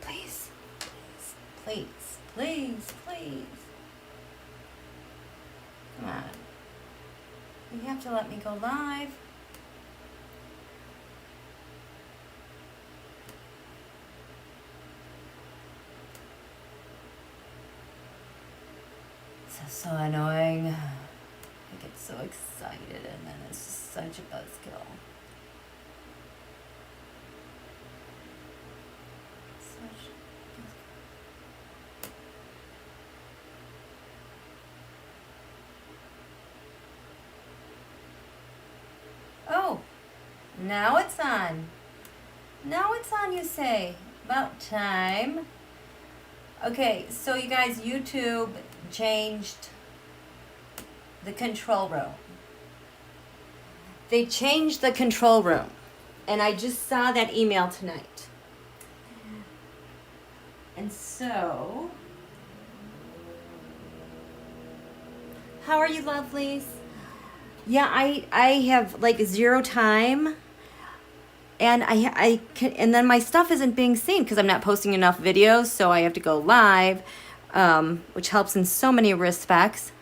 Please, please, please, please. Come on. You have to let me go live. So annoying. I get so excited and then it's just such a buzzkill. Oh, now it's on. Now it's on, you say. About time. Okay, so you guys, YouTube changed the control room. They changed the control room. And I just saw that email tonight. And so, how are you, lovelies? Yeah, I have like zero time. And and then my stuff isn't being seen because I'm not posting enough videos, so I have to go live, which helps in so many respects.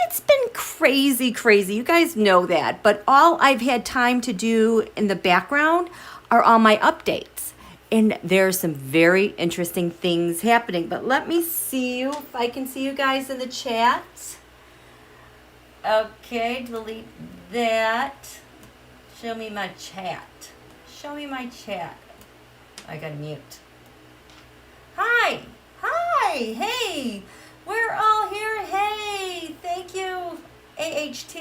It's been crazy, crazy. You guys know that. But all I've had time to do in the background are all my updates. And there's some very interesting things happening. But let me see you, if I can see you guys in the chat. Okay, delete that. Show me my chat. Show me my chat. I gotta mute. Hi. Hi. Hey. We're all here. Hey. Thank you, AHT.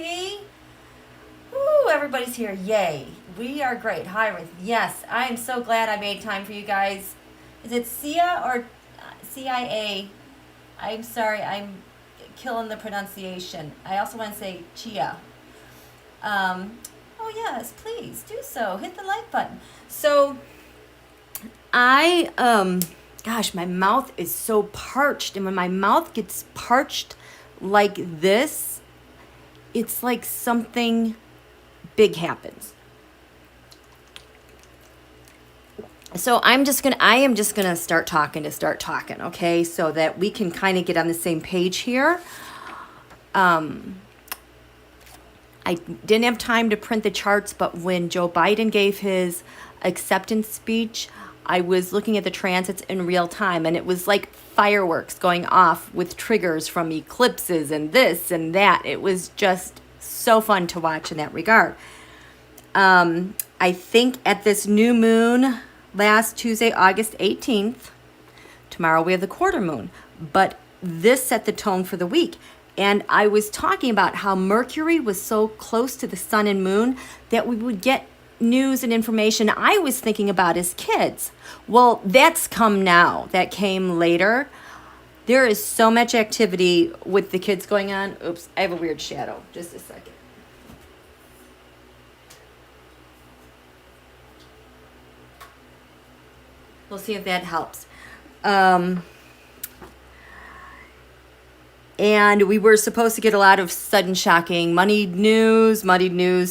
Woo, everybody's here. Yay. We are great. Hi, Ruth. Yes, I am so glad I made time for you guys. Is it CIA or CIA? I'm sorry. I'm killing the pronunciation. I also want to say Chia. Oh yes, please do so. Hit the like button. So gosh, my mouth is so parched, and when my mouth gets parched like this, it's like something big happens. So I am just gonna start talking, okay, so that we can kind of get on the same page here. I didn't have time to print the charts, but when Joe Biden gave his acceptance speech, I was looking at the transits in real time, and it was like fireworks going off with triggers from eclipses and this and that. It was just so fun to watch in that regard. I think at this new moon last Tuesday, August 18th, tomorrow we have the quarter moon, but this set the tone for the week. And I was talking about how Mercury was so close to the sun and moon that we would get news and information I was thinking about as kids. Well, that's come now. That came later. There is so much activity with the kids going on. Oops, I have a weird shadow. Just a second. We'll see if that helps. And we were supposed to get a lot of sudden shocking moneyed news,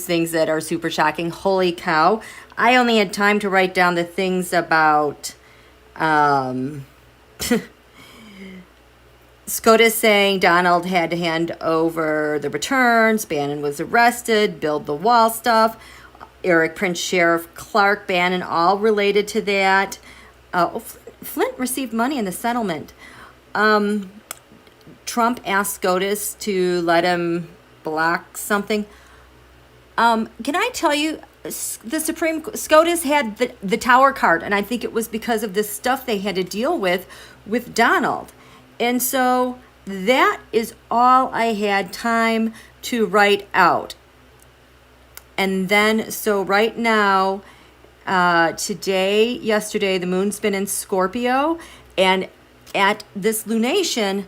things that are super shocking. Holy cow. I only had time to write down the things about SCOTUS saying Donald had to hand over the returns, Bannon was arrested, build the wall stuff, Eric Prince, Sheriff Clark, Bannon, all related to that. Flint received money in the settlement. Trump asked SCOTUS to let him block something. Can I tell you, the SCOTUS had the tower card, and I think it was because of the stuff they had to deal with Donald. And so that is all I had time to write out. And then, so right now, yesterday, the moon's been in Scorpio, and at this lunation,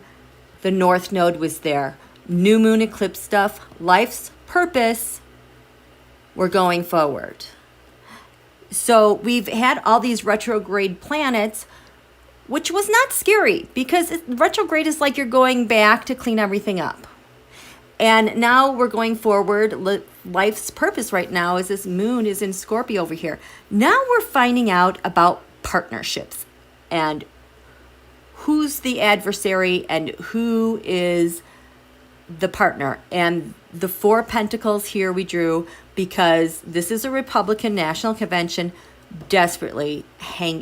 the North Node was there. New moon eclipse stuff, life's purpose, we're going forward. So we've had all these retrograde planets, which was not scary because retrograde is like you're going back to clean everything up. And now we're going forward. life's purpose right now is this moon is in Scorpio over here. Now we're finding out about partnerships and who's the adversary and who is the partner. And the 4 Pentacles here we drew because this is a Republican National Convention desperately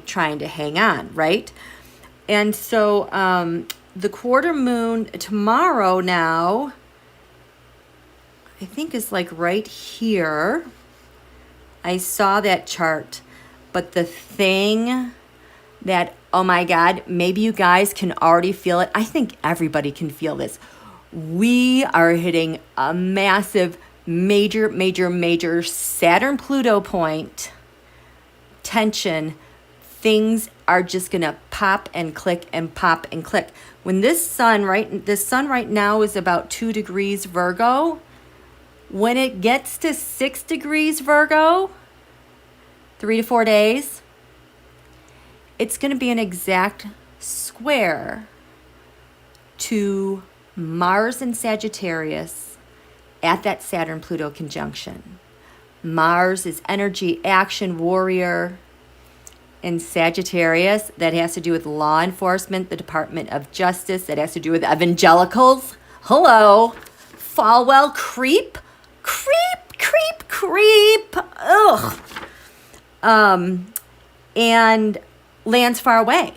trying to hang on, right? And so the quarter moon tomorrow now, I think is like right here. I saw that chart, but the thing that, oh my God, maybe you guys can already feel it. I think everybody can feel this. We are hitting a massive, major Saturn-Pluto point tension. Things are just gonna pop and click and pop and click. When this sun right now is about 2 degrees Virgo. When it gets to 6 degrees Virgo, 3 to 4 days, it's going to be an exact square to Mars and Sagittarius at that Saturn-Pluto conjunction. Mars is energy, action, warrior. In Sagittarius, that has to do with law enforcement, the Department of Justice. That has to do with evangelicals. Hello. Falwell creep. Ugh. And lands far away.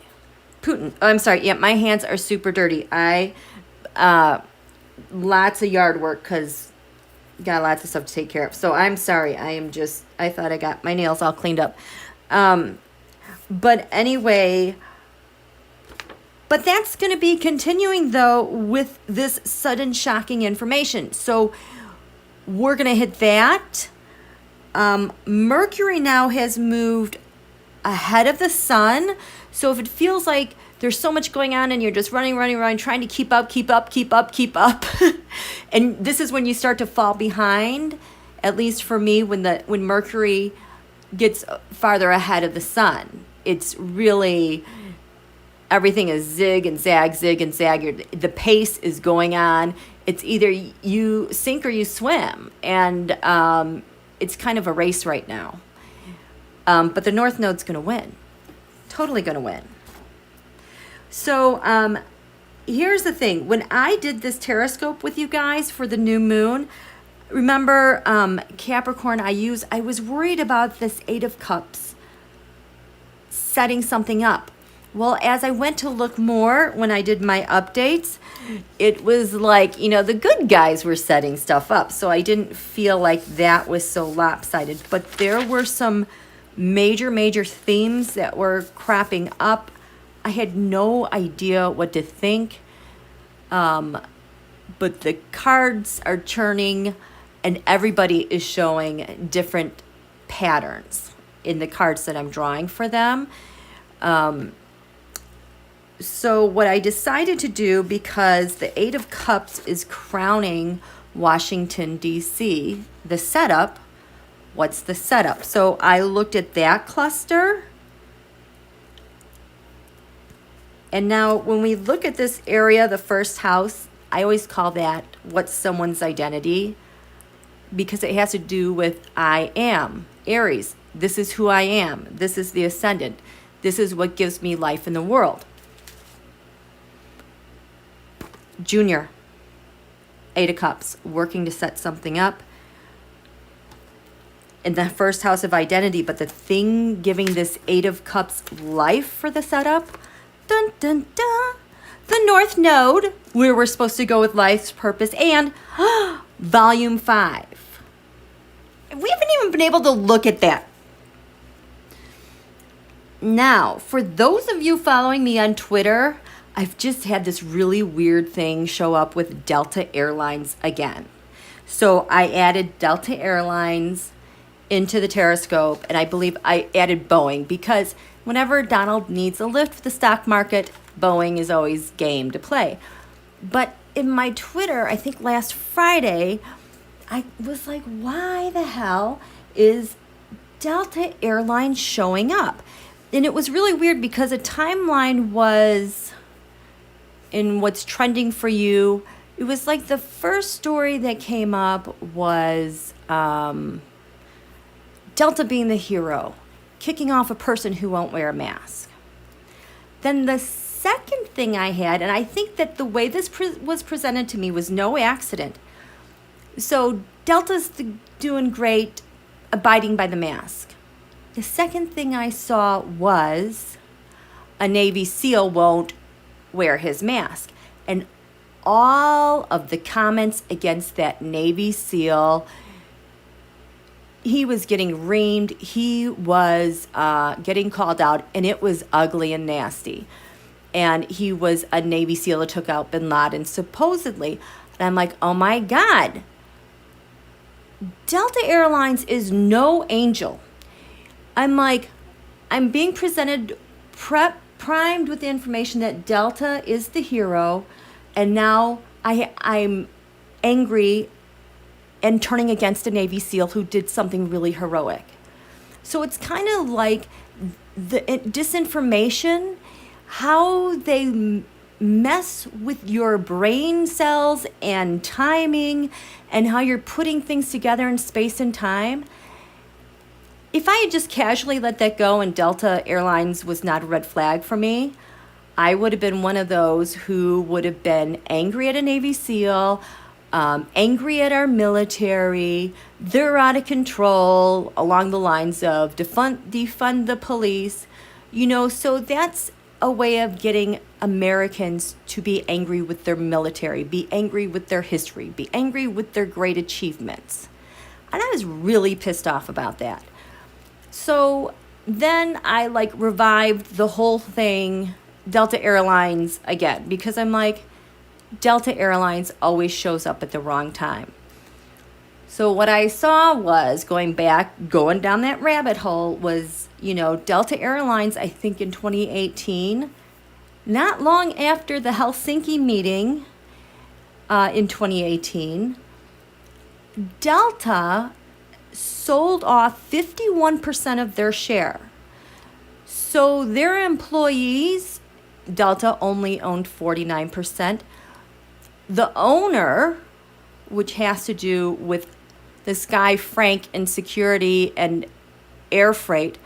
Putin. Oh, I'm sorry. Yeah, my hands are super dirty. Lots of yard work because got lots of stuff to take care of. So I'm sorry. I thought I got my nails all cleaned up. But anyway, but that's going to be continuing though with this sudden shocking information. So we're going to hit that. Mercury now has moved ahead of the sun. So if it feels like there's so much going on and you're just running, trying to keep up. And this is when you start to fall behind, at least for me, when Mercury gets farther ahead of the sun. It's really, everything is zig and zag. The pace is going on. It's either you sink or you swim. And it's kind of a race right now. But the North Node's going to win. Totally going to win. So here's the thing. When I did this Terrascope with you guys for the new moon, remember Capricorn, I was worried about this 8 of Cups setting something up. Well, as I went to look more when I did my updates, it was like, the good guys were setting stuff up. So I didn't feel like that was so lopsided. But there were some major themes that were cropping up. I had no idea what to think. But the cards are churning and everybody is showing different patterns in the cards that I'm drawing for them. So what I decided to do, because the 8 of Cups is crowning Washington, D.C., the setup, what's the setup? So I looked at that cluster. And now when we look at this area, the first house, I always call that what's someone's identity, because it has to do with I am, Aries. This is who I am. This is the ascendant. This is what gives me life in the world. Junior, 8 of Cups, working to set something up. In the first house of identity, but the thing giving this 8 of Cups life for the setup, dun dun dun, the North Node, where we're supposed to go with life's purpose, and volume 5. We haven't even been able to look at that. Now, for those of you following me on Twitter, I've just had this really weird thing show up with Delta Airlines again. So I added Delta Airlines into the Terrascope, and I believe I added Boeing because whenever Donald needs a lift for the stock market, Boeing is always game to play. But in my Twitter, I think last Friday, I was like, why the hell is Delta Airlines showing up? And it was really weird because a timeline was in what's trending for you. It was like the first story that came up was Delta being the hero, kicking off a person who won't wear a mask. Then the second thing I had, and I think that the way this was presented to me was no accident. So Delta's doing great, abiding by the mask. The second thing I saw was a Navy SEAL won't wear his mask. And all of the comments against that Navy SEAL, he was getting reamed, he was getting called out, and it was ugly and nasty. And he was a Navy SEAL that took out bin Laden, supposedly. And I'm like, oh my God. Delta Airlines is no angel. I'm like, I'm being presented, primed with the information that Delta is the hero, and now I'm angry and turning against a Navy SEAL who did something really heroic. So it's kind of like the disinformation, how they mess with your brain cells and timing and how you're putting things together in space and time. If I had just casually let that go and Delta Airlines was not a red flag for me, I would have been one of those who would have been angry at a Navy SEAL, angry at our military. They're out of control, along the lines of defund the police. So that's a way of getting Americans to be angry with their military, be angry with their history, be angry with their great achievements. And I was really pissed off about that. So then I revived the whole thing, Delta Airlines again, because I'm like, Delta Airlines always shows up at the wrong time. So what I saw was, going down that rabbit hole, was, Delta Airlines, I think in 2018, not long after the Helsinki meeting in 2018, Delta sold off 51% of their share. So their employees, Delta only owned 49%. The owner, which has to do with this guy Frank in security and air freight,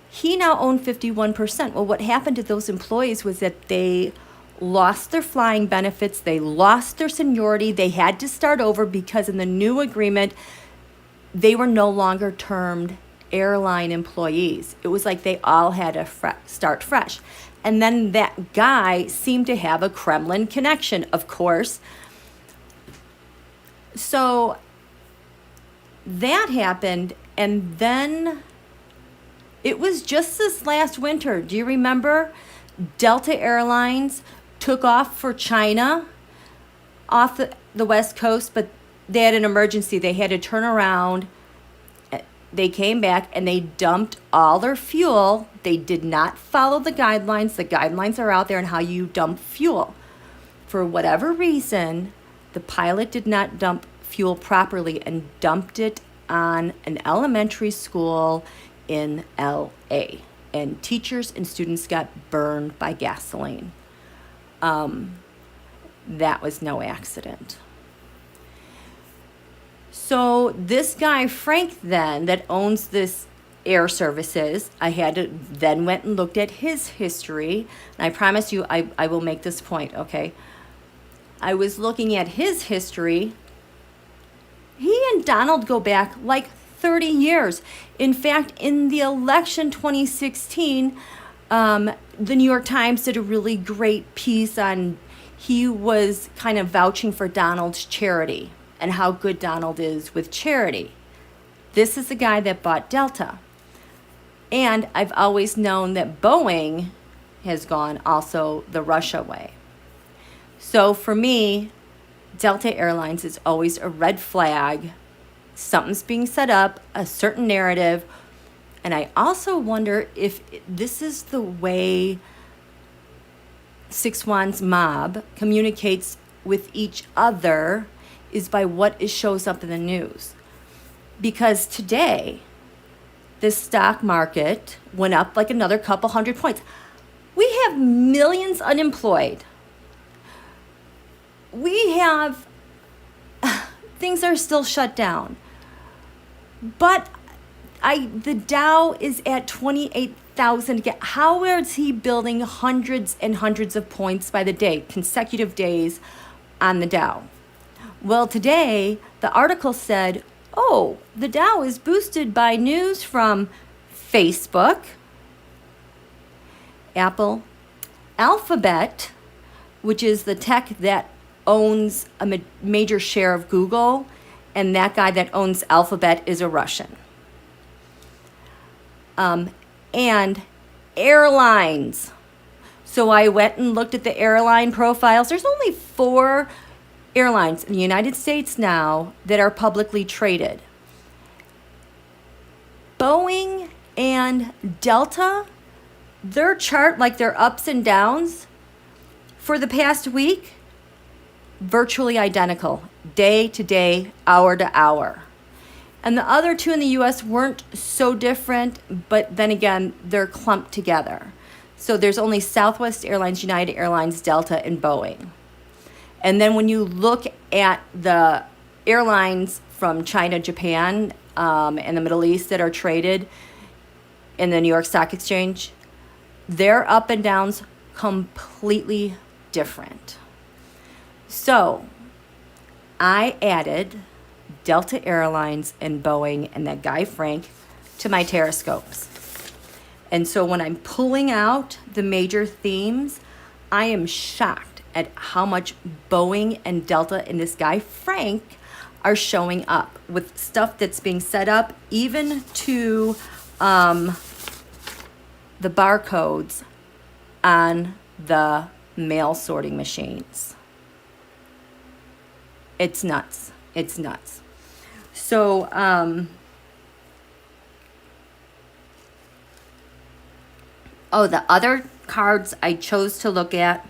he now owned 51%. Well, what happened to those employees was that they lost their flying benefits, they lost their seniority, they had to start over because in the new agreement, they were no longer termed airline employees. It was like they all had to start fresh. And then that guy seemed to have a Kremlin connection, of course. So that happened, and then it was just this last winter. Do you remember? Delta Airlines took off for China off the West Coast, but they had an emergency. They had to turn around. They came back and they dumped all their fuel. They did not follow the guidelines. The guidelines are out there on how you dump fuel. For whatever reason, the pilot did not dump fuel properly and dumped it on an elementary school in LA. And teachers and students got burned by gasoline. That was no accident. So this guy, Frank, then, that owns this air services, I had to then went and looked at his history. And I promise you, I will make this point, okay? I was looking at his history. He and Donald go back 30 years. In fact, in the election 2016, the New York Times did a really great piece on, he was kind of vouching for Donald's charity and how good Donald is with charity. This is the guy that bought Delta. And I've always known that Boeing has gone also the Russia way. So for me, Delta Airlines is always a red flag. Something's being set up, a certain narrative. And I also wonder if this is the way Six Wands mob communicates with each other, is by what shows up in the news. Because today, the stock market went up another couple hundred points. We have millions unemployed. we have, things are still shut down. But the Dow is at 28,000 again. How is he building hundreds and hundreds of points by the day, consecutive days on the Dow? Well, today, the article said, oh, the Dow is boosted by news from Facebook, Apple, Alphabet, which is the tech that owns a major share of Google, and that guy that owns Alphabet is a Russian. And airlines. So I went and looked at the airline profiles. There's only 4 airlines in the United States now that are publicly traded. Boeing and Delta, their chart, like their ups and downs, for the past week, virtually identical, day to day, hour to hour. And the other 2 in the US weren't so different, but then again, they're clumped together. So there's only Southwest Airlines, United Airlines, Delta, and Boeing. And then when you look at the airlines from China, Japan, and the Middle East that are traded in the New York Stock Exchange, their up and downs completely different. So I added Delta Airlines and Boeing and that guy Frank to my Terrascopes. And so when I'm pulling out the major themes, I am shocked at how much Boeing and Delta and this guy Frank are showing up with stuff that's being set up even to the barcodes on the mail sorting machines. It's nuts. It's nuts. So, the other cards I chose to look at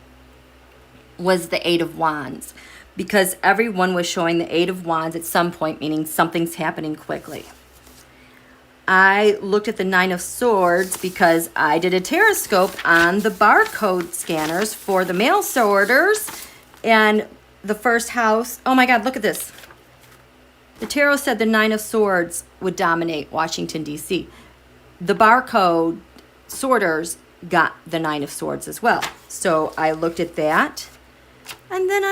was the 8 of Wands, because everyone was showing the 8 of Wands at some point, meaning something's happening quickly. I looked at the 9 of Swords because I did a Terrascope on the barcode scanners for the mail sorters, and the first house, oh my God, look at this. The tarot said the 9 of Swords would dominate Washington, D.C. The barcode sorters got the 9 of Swords as well. So I looked at that. And then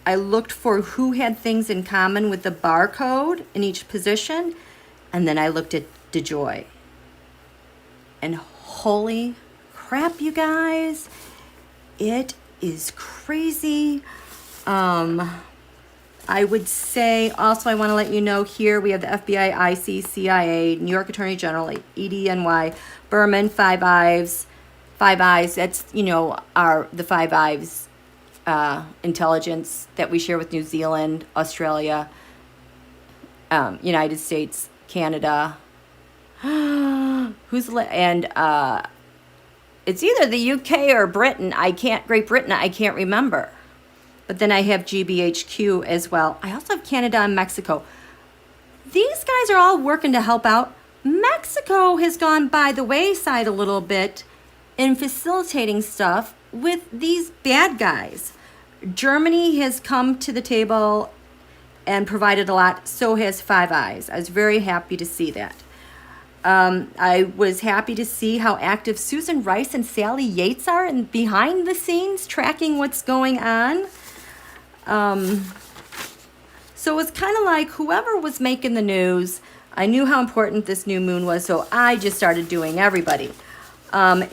I looked for who had things in common with the barcode in each position. And then I looked at DeNOTJoy. And holy crap, you guys. It is crazy. I would say also I want to let you know here we have the FBI, IC, CIA, New York Attorney General, EDNY, Berman, Five Eyes. That's, the Five Eyes intelligence that we share with New Zealand, Australia, United States, Canada. It's either the UK or Britain. Great Britain, I can't remember. But then I have GBHQ as well. I also have Canada and Mexico. These guys are all working to help out. Mexico has gone by the wayside a little bit in facilitating stuff with these bad guys. Germany has come to the table and provided a lot. So has Five Eyes. I was very happy to see that. I was happy to see how active Susan Rice and Sally Yates are and behind the scenes tracking what's going on. So it's kind of like whoever was making the news, I knew how important this new moon was, so I just started doing everybody.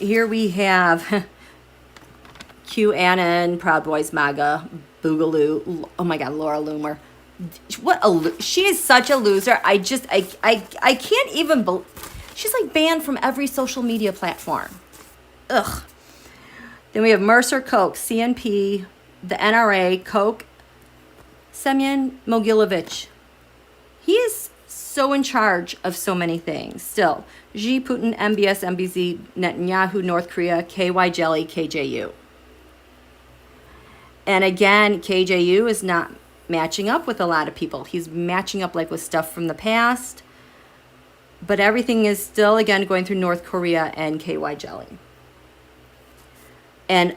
Here we have QAnon, Proud Boys, MAGA, Boogaloo. Oh my God, Laura Loomer. She is such a loser. I can't even believe. She's like banned from every social media platform. Ugh. Then we have Mercer, Koch, CNP, the NRA, Koch, Semyon Mogilevich. He is so in charge of so many things. Still, Xi, Putin, MBS, MBZ, Netanyahu, North Korea, KY Jelly, KJU. And again, KJU is not matching up with a lot of people. He's matching up like with stuff from the past. But everything is still, again, going through North Korea and KY Jelly. And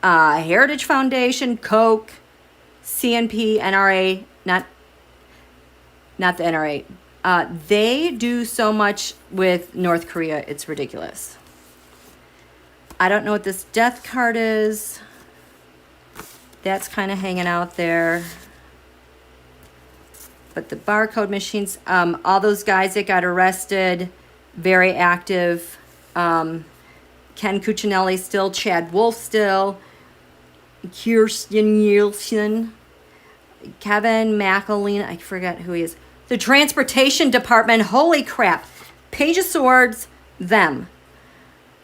Heritage Foundation, Coke, CNP, NRA, not the NRA. They do so much with North Korea, it's ridiculous. I don't know what this death card is. That's kind of hanging out there. But the barcode machines, all those guys that got arrested, very active. Ken Cuccinelli still, Chad Wolf still, Kirsten Nielsen, Kevin McAleen, I forget who he is. The Transportation Department, holy crap. Page of Swords, them.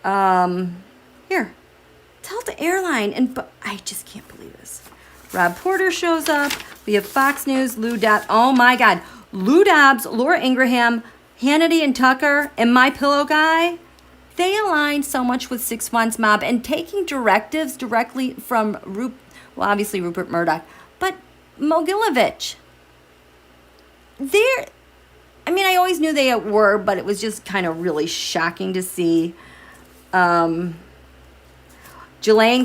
Here, Delta Airline, and I just can't believe this. Rob Porter shows up. We have Fox News, Lou Dobbs. Oh my God. Lou Dobbs, Laura Ingraham, Hannity and Tucker, and My Pillow Guy. They align so much with 6'1's mob and taking directives directly from, obviously Rupert Murdoch, but Mogilevich. I always knew they were, but it was just kind of really shocking to see. Jelaine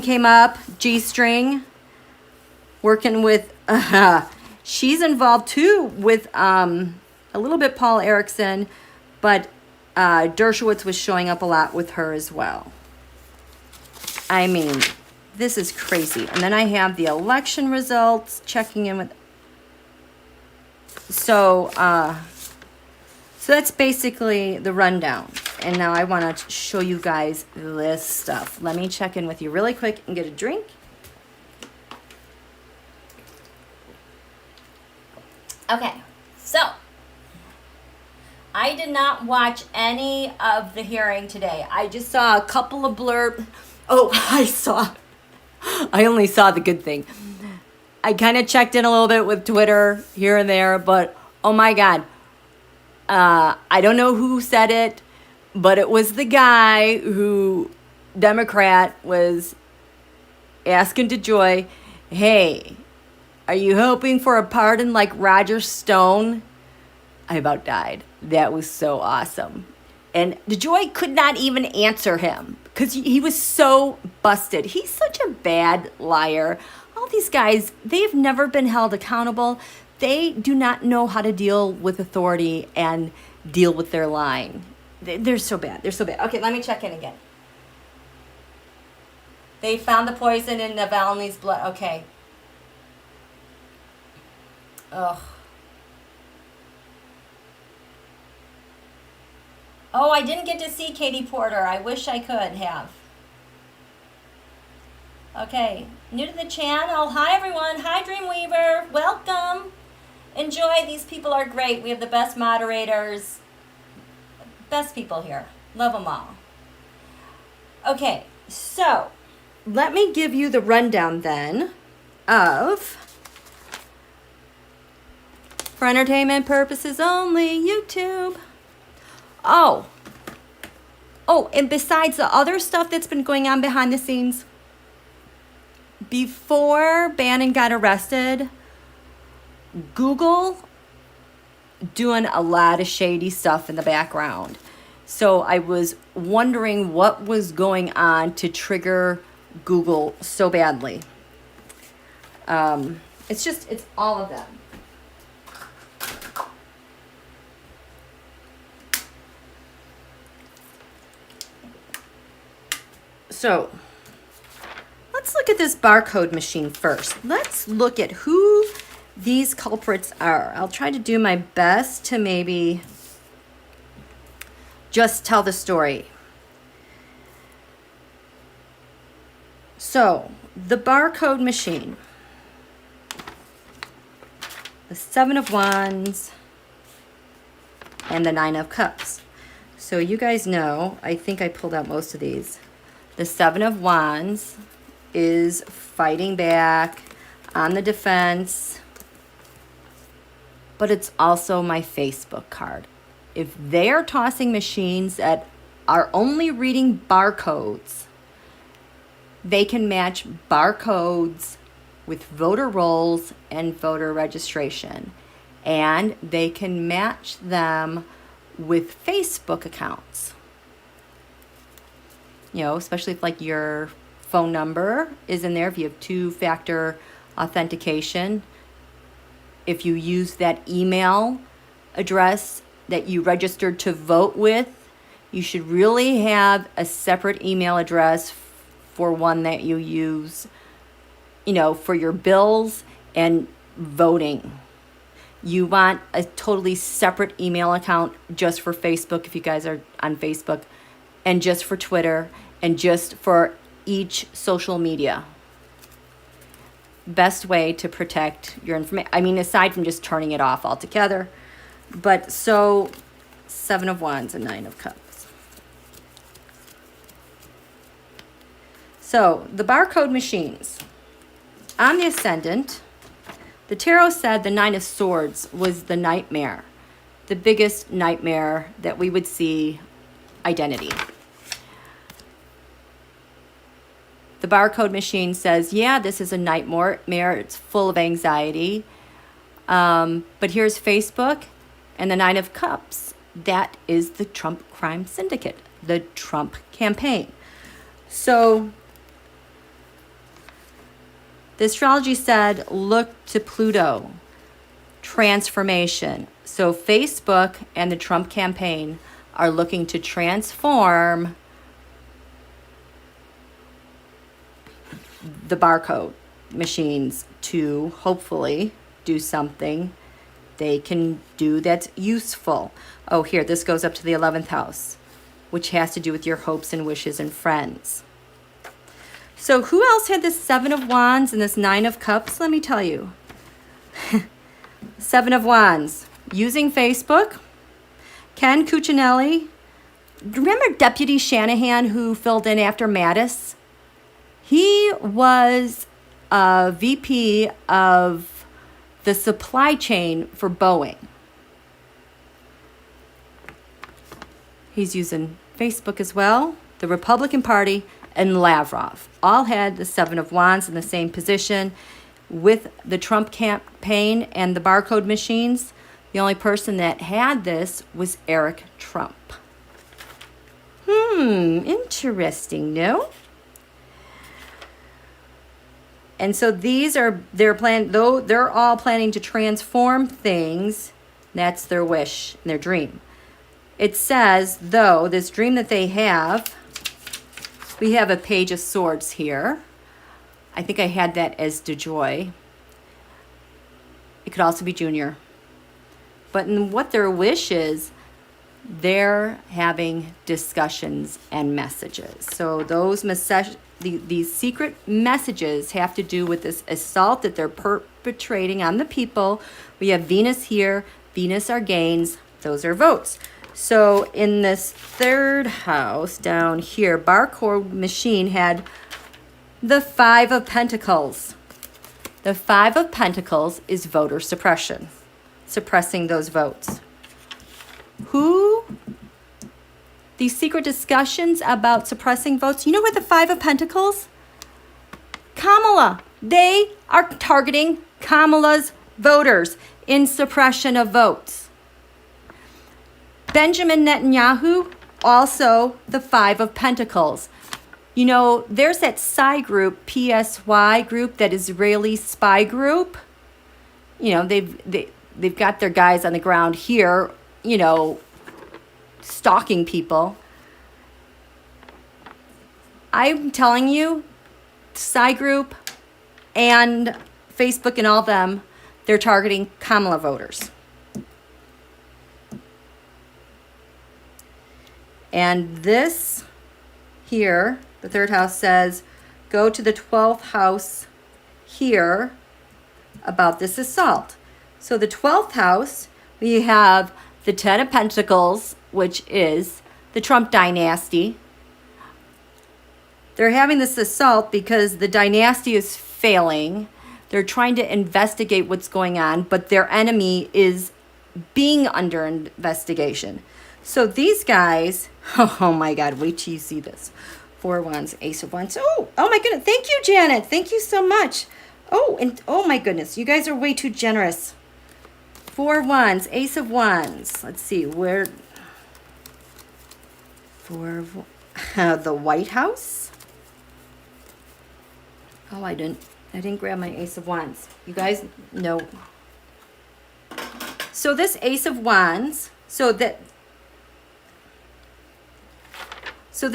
came up, G-String, working with, she's involved too with a little bit Paul Erickson, but Dershowitz was showing up a lot with her as well. I mean, this is crazy. And then I have the election results, checking in with, so that's basically the rundown. And now I want to show you guys this stuff. Let me check in with you really quick and get a drink. Okay, so I did not watch any of the hearing today. I just saw a couple of blurb. Oh, I only saw the good thing. I kind of checked in a little bit with Twitter here and there, but oh my God. I don't know who said it, but it was the guy who, Democrat, was asking DeNOTJoy, hey, are you hoping for a pardon like Roger Stone? I about died. That was so awesome. And DeNOTJoy could not even answer him because he was so busted. He's such a bad liar. All these guys, they've never been held accountable. They do not know how to deal with authority and deal with their lying. They're so bad. They're so bad. Okay, let me check in again. They found the poison in Navalny's blood. Okay. Ugh. Oh, I didn't get to see Katie Porter. I wish I could have. Okay, new to the channel. Hi, everyone. Hi, Dreamweaver. Welcome. Enjoy. These people are great. We have the best moderators. Best people here. Love them all. Okay, so let me give you the rundown then of, for entertainment purposes only, YouTube. Oh, and besides the other stuff that's been going on behind the scenes, before Bannon got arrested, Google doing a lot of shady stuff in the background. So I was wondering what was going on to trigger Google so badly. It's all of them. So let's look at this barcode machine first. Let's look at who these culprits are. I'll try to do my best to maybe just tell the story. So the barcode machine, the 7 of Wands, and the 9 of Cups. So you guys know, I think I pulled out most of these. The 7 of Wands is fighting back, on the defense, but it's also my Facebook card. If they are tossing machines that are only reading barcodes, they can match barcodes with voter rolls and voter registration. And they can match them with Facebook accounts. You know, especially if like your phone number is in there if you have two-factor authentication. If you use that email address that you registered to vote with, you should really have a separate email address for one that you use, for your bills and voting. You want a totally separate email account just for Facebook if you guys are on Facebook, and just for Twitter, and just for each social media. Best way to protect your information. I mean, aside from just turning it off altogether. But so, 7 of Wands and 9 of Cups. So, the barcode machines. On the Ascendant, the Tarot said the 9 of Swords was the nightmare. The biggest nightmare that we would see, identity. The barcode machine says, yeah, this is a nightmare. It's full of anxiety. But here's Facebook and the 9 of Cups. That is the Trump crime syndicate, the Trump campaign. So the astrology said, look to Pluto, transformation. So Facebook and the Trump campaign are looking to transform the barcode machines to hopefully do something they can do that's useful. Oh, here, this goes up to the 11th house, which has to do with your hopes and wishes and friends. So who else had this 7 of Wands and this 9 of Cups? Let me tell you. 7 of Wands, using Facebook. Ken Cuccinelli. Remember Deputy Shanahan who filled in after Mattis? He was a VP of the supply chain for Boeing. He's using Facebook as well. The Republican Party and Lavrov all had the 7 of Wands in the same position with the Trump campaign and the barcode machines. The only person that had this was Eric Trump. Interesting, no? And so they're all planning to transform things. That's their wish and their dream. It says, though, this dream that they have, we have a Page of Swords here. I think I had that as DeNOTJoy. It could also be Jr. But in what their wish is, they're having discussions and messages. So those these secret messages have to do with this assault that they're perpetrating on the people. We have Venus here. Venus are gains. Those are votes. So in this 3rd house down here, barcode machine had the 5 of Pentacles. The 5 of Pentacles is voter suppression, suppressing those votes. These secret discussions about suppressing votes. You know what the 5 of Pentacles? Kamala. They are targeting Kamala's voters in suppression of votes. Benjamin Netanyahu, also the 5 of Pentacles. You know, there's that PSY group, PSY group, that Israeli spy group. You know, they've got their guys on the ground here, stalking people. I'm telling you, PSY group and Facebook and all of them, they're targeting Kamala voters. And this here, the 3rd house says, go to the 12th house here about this assault. So the 12th house, we have the 10 of Pentacles, which is the Trump dynasty. They're having this assault because the dynasty is failing. They're trying to investigate what's going on, but their enemy is being under investigation. So these guys, oh my God, wait till you see this. 4 of Wands, Ace of Wands. Oh my goodness. Thank you, Janet. Thank you so much. Oh my goodness. You guys are way too generous. 4 of Wands, Ace of Wands. Let's see where. 4 of the White House. Oh, I didn't grab my Ace of Wands. You guys know. So this Ace of Wands, so the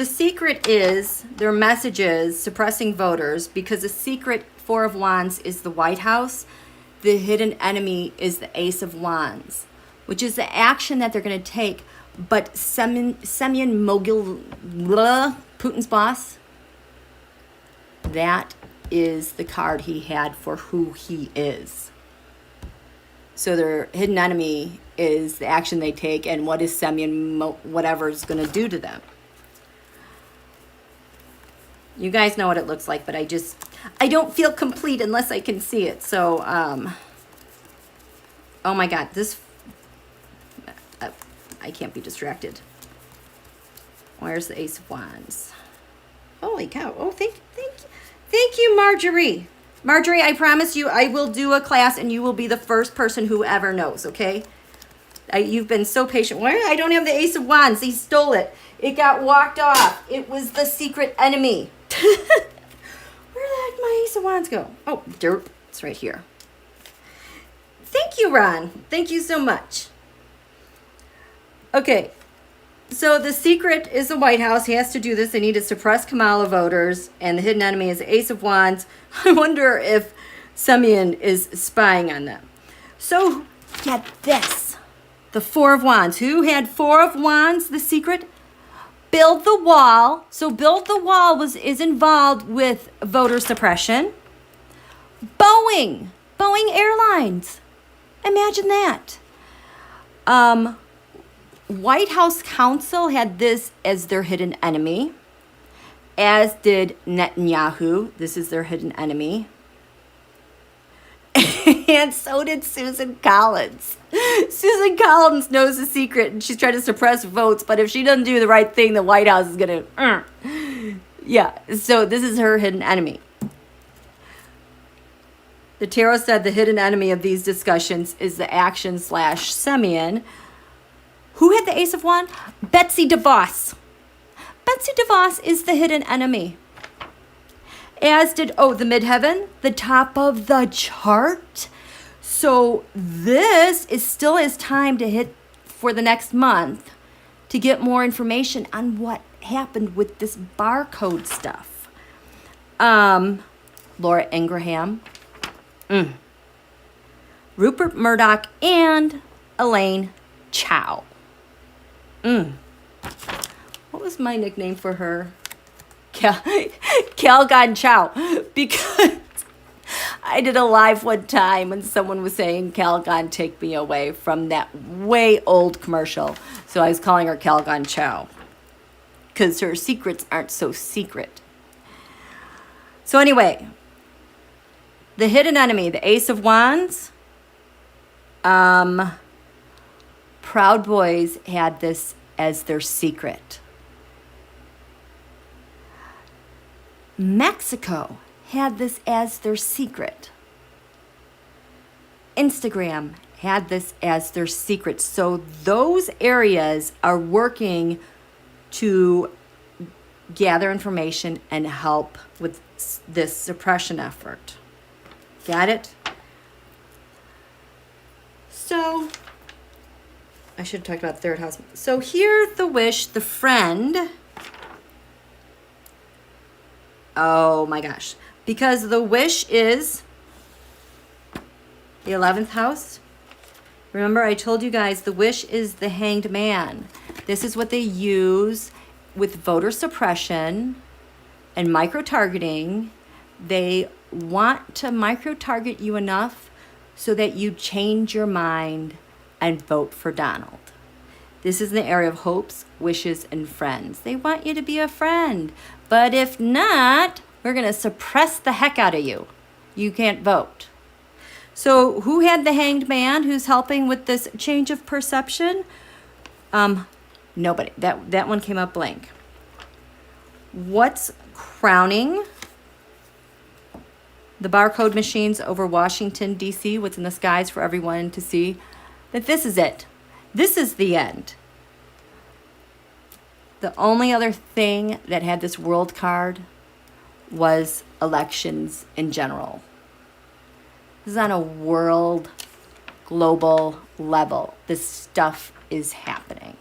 secret is their messages suppressing voters, because the secret Four of Wands is the White House. The hidden enemy is the Ace of Wands, which is the action that they're going to take. But Semyon Mogil, Putin's boss, that is the card he had for who he is. So their hidden enemy is the action they take, and what is Semyon whatever is going to do to them. You guys know what it looks like, but I don't feel complete unless I can see it. So, oh my God, this, I can't be distracted. Where's the Ace of Wands? Holy cow. Oh, thank you, Marjorie. Marjorie, I promise you I will do a class and you will be the first person who ever knows, okay? You've been so patient. Why? I don't have the Ace of Wands. He stole it. It got walked off. It was the secret enemy. Where the heck did my Ace of Wands go? Oh, dirt. It's right here. Thank you, Ron. Thank you so much. Okay. So the secret is the White House. He has to do this. They need to suppress Kamala voters. And the hidden enemy is the Ace of Wands. I wonder if Semyon is spying on them. So get this. The Four of Wands. Who had Four of Wands? The secret? Build the Wall. So Build the Wall is involved with voter suppression. Boeing Airlines. Imagine that. White House Council had this as their hidden enemy, as did Netanyahu. This is their hidden enemy. And so did Susan Collins. Susan Collins knows the secret, and she's trying to suppress votes, but if she doesn't do the right thing, the White House is going to... Yeah, so this is her hidden enemy. The tarot said the hidden enemy of these discussions is the action / Semyon. Who had the Ace of Wands? Betsy DeVos. Betsy DeVos is the hidden enemy. As did, the midheaven, the top of the chart. So this is still his time to hit for the next month to get more information on what happened with this barcode stuff. Laura Ingraham, Rupert Murdoch, and Elaine Chao. What was my nickname for her? Calgon Chow. Because I did a live one time and someone was saying, Calgon, take me away, from that way old commercial. So I was calling her Calgon Chow, because her secrets aren't so secret. So anyway, the hidden enemy, the Ace of Wands. Proud Boys had this as their secret. Mexico had this as their secret. Instagram had this as their secret. So those areas are working to gather information and help with this suppression effort. Got it? So I should have talked about third house. So here, the wish, the friend. Oh my gosh. Because the wish is the 11th house. Remember, I told you guys the wish is the Hanged Man. This is what they use with voter suppression and micro-targeting. They want to micro-target you enough so that you change your mind and vote for Donald. This is in the area of hopes, wishes, and friends. They want you to be a friend. But if not, we're going to suppress the heck out of you. You can't vote. So who had the Hanged Man who's helping with this change of perception? Nobody. That one came up blank. What's crowning the barcode machines over Washington, D.C.? What's in the skies for everyone to see? That this is it. This is the end. The only other thing that had this world card was elections in general. This is on a world, global level. This stuff is happening.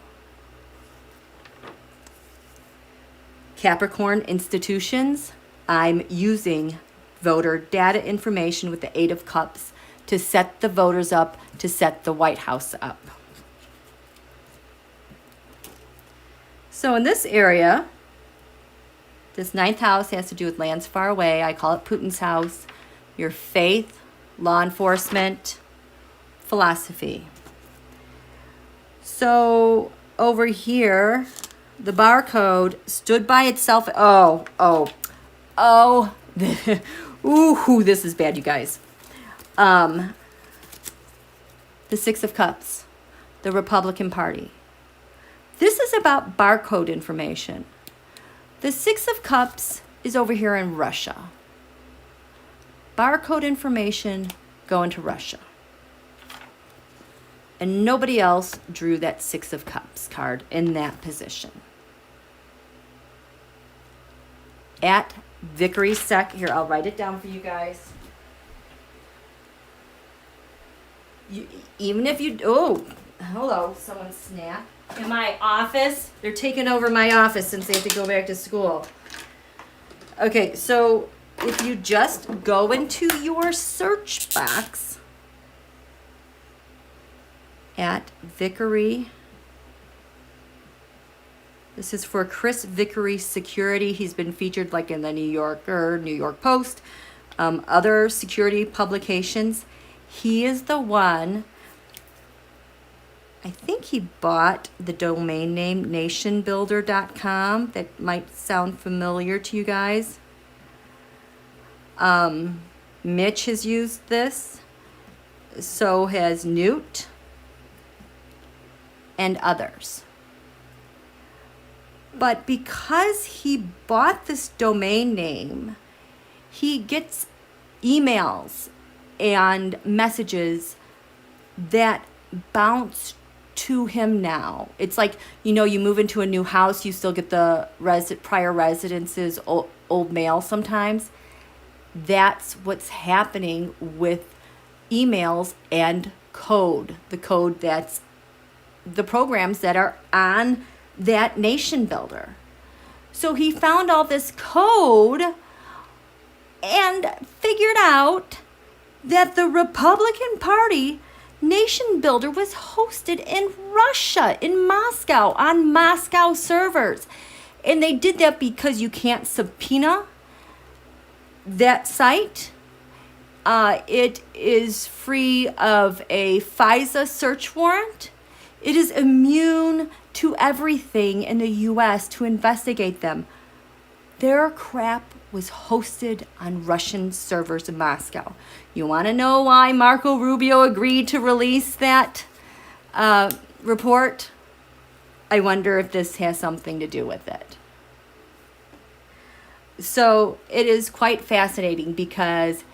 Capricorn institutions, I'm using voter data information with the Eight of Cups to set the voters up, to set the White House up. So in this area, this 9th house has to do with lands far away. I call it Putin's house. Your faith, law enforcement, philosophy. So over here, the barcode stood by itself. Ooh, this is bad, you guys. The Six of Cups, the Republican Party. This is about barcode information. The Six of Cups is over here in Russia. Barcode information going to Russia. And nobody else drew that Six of Cups card in that position. At Vickery Sec, here, I'll write it down for you guys. Even if you, oh, hello, someone snapped. In my office, they're taking over my office since they have to go back to school. Okay, so if you just go into your search box at Vickery, this is for Chris Vickery Security. He's been featured like in the New Yorker, New York Post, other security publications. He is the one, I think he bought the domain name nationbuilder.com. That might sound familiar to you guys. Mitch has used this. So has Newt and others. But because he bought this domain name, he gets emails and messages that bounce to him now. It's like, you know, you move into a new house, you still get the prior residence's old mail sometimes. That's what's happening with emails and code. The code that's the programs that are on that nation builder. So he found all this code and figured out that the Republican Party nation builder was hosted in Russia, in Moscow, on Moscow servers. And they did that because you can't subpoena that site. It is free of a FISA search warrant. It is immune to everything in the U.S. to investigate them. Their crap was hosted on Russian servers in Moscow. You want to know why Marco Rubio agreed to release that report? I wonder if this has something to do with it. So it is quite fascinating because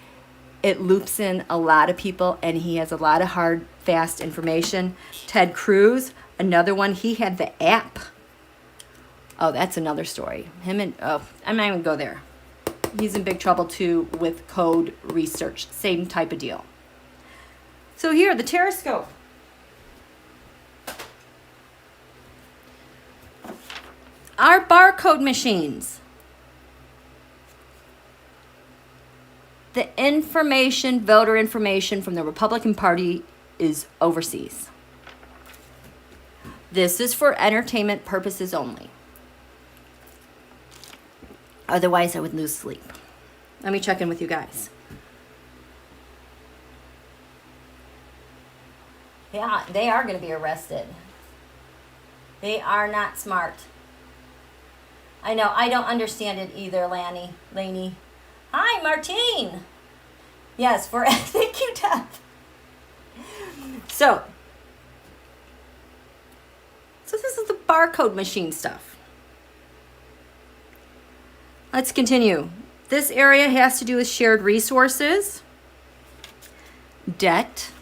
it loops in a lot of people and he has a lot of hard, fast information. Ted Cruz, another one, he had the app. Oh, that's another story. I'm not even going to go there. He's in big trouble too with code research. Same type of deal. So here, the Terrascope. Our barcode machines. The information, voter information from the Republican Party is overseas. This is for entertainment purposes only. Otherwise, I would lose sleep. Let me check in with you guys. Yeah, they are going to be arrested. They are not smart. I know, I don't understand it either, Laney. Hi, Martine. Yes, thank you, Deb. So this is the barcode machine stuff. Let's continue. This area has to do with shared resources, debt,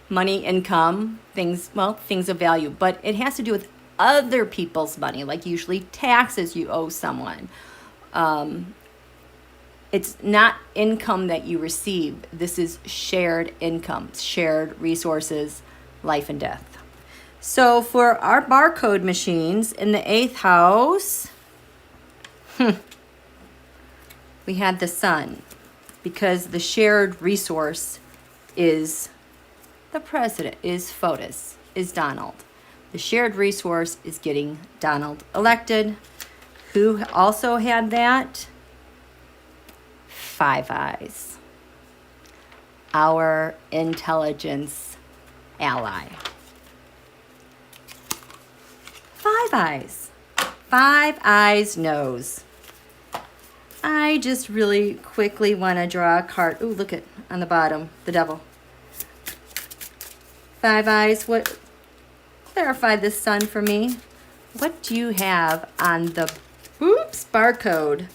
money, income, things of value, but it has to do with other people's money, like usually taxes you owe someone. It's not income that you receive. This is shared income, shared resources, life and death. So for our barcode machines in the 8th house, we had the sun, because the shared resource is the president, is FOTUS, is Donald. The shared resource is getting Donald elected. Who also had that? Five Eyes, our intelligence ally. Five Eyes. Five Eyes knows. I just really quickly want to draw a card. Ooh, look at on the bottom, the devil. Five Eyes, what? Clarify this sun for me. What do you have on the barcode?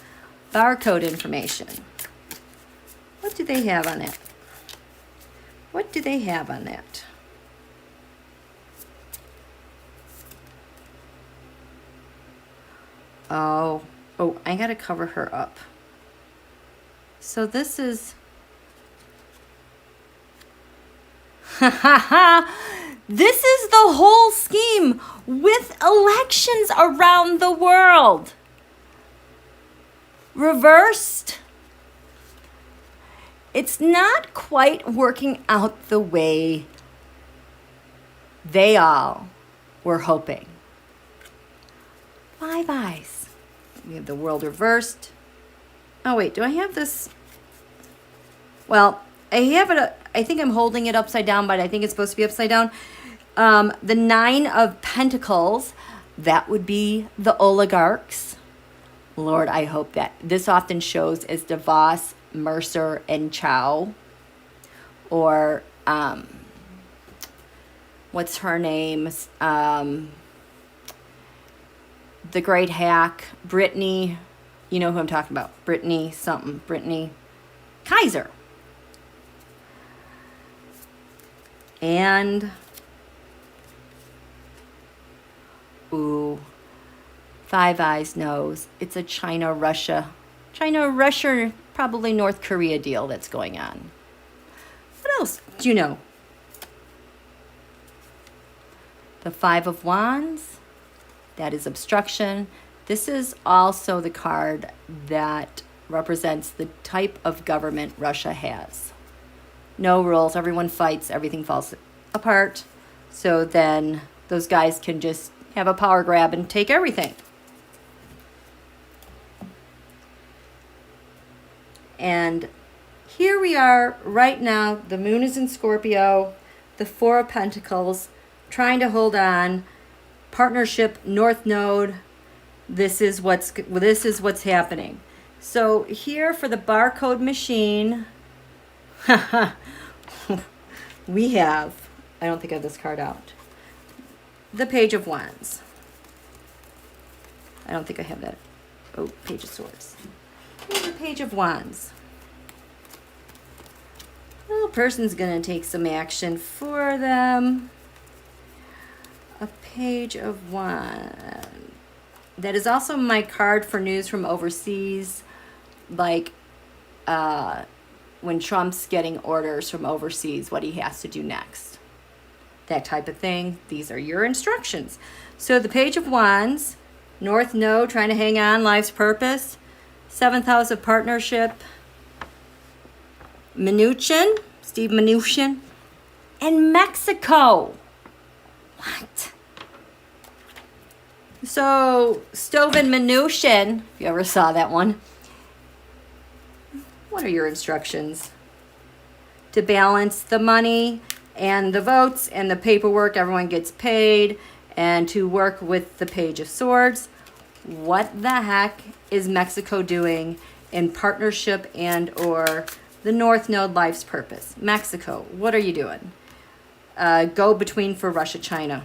Barcode information. What do they have on that? What do they have on that? Oh, I gotta cover her up. So this is, this is the whole scheme with elections around the world. Reversed. It's not quite working out the way they all were hoping. Five Eyes. We have the world reversed. Oh wait, do I have this? Well, I have it, I think I'm holding it upside down, but I think it's supposed to be upside down. The 9 of Pentacles, that would be the oligarchs. Lord, I hope that. This often shows as DeVos, Mercer, and Chow. Or, what's her name? The great hack, Brittany. You know who I'm talking about. Brittany something. Brittany Kaiser. And, ooh, Five Eyes knows it's a China-Russia, probably North Korea deal that's going on. What else do you know? The Five of Wands, that is obstruction. This is also the card that represents the type of government Russia has. No rules, everyone fights, everything falls apart. So then those guys can just have a power grab and take everything. And here we are right now. The moon is in Scorpio, the 4 of Pentacles, trying to hold on. Partnership, North Node. This is what's happening. So here for the barcode machine, we have, I don't think I have this card out, the Page of Wands. I don't think I have that. Oh, Page of Swords. Here's the Page of Wands. Well, person's going to take some action for them. A Page of Wands. That is also my card for news from overseas, like when Trump's getting orders from overseas, what he has to do next. That type of thing. These are your instructions. So the Page of Wands, North Node, trying to hang on, life's purpose. 7th house of partnership. Mnuchin, Steve Mnuchin. And Mexico. What? So, Stoven Mnuchin, if you ever saw that one. What are your instructions? To balance the money and the votes and the paperwork, everyone gets paid, and to work with the Page of Swords. What the heck is Mexico doing in partnership and or the North Node, life's purpose? Mexico, what are you doing? Go between for Russia, China.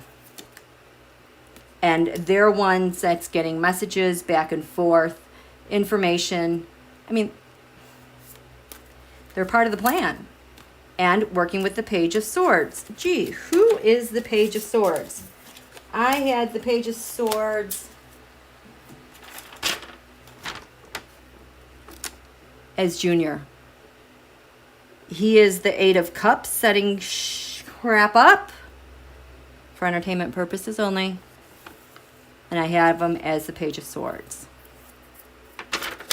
And they're ones that's getting messages back and forth, information. I mean, they're part of the plan. And working with the Page of Swords. Gee, who is the Page of Swords? I had the Page of Swords as Junior. He is the Eight of Cups, setting crap up for entertainment purposes only. And I have him as the Page of Swords.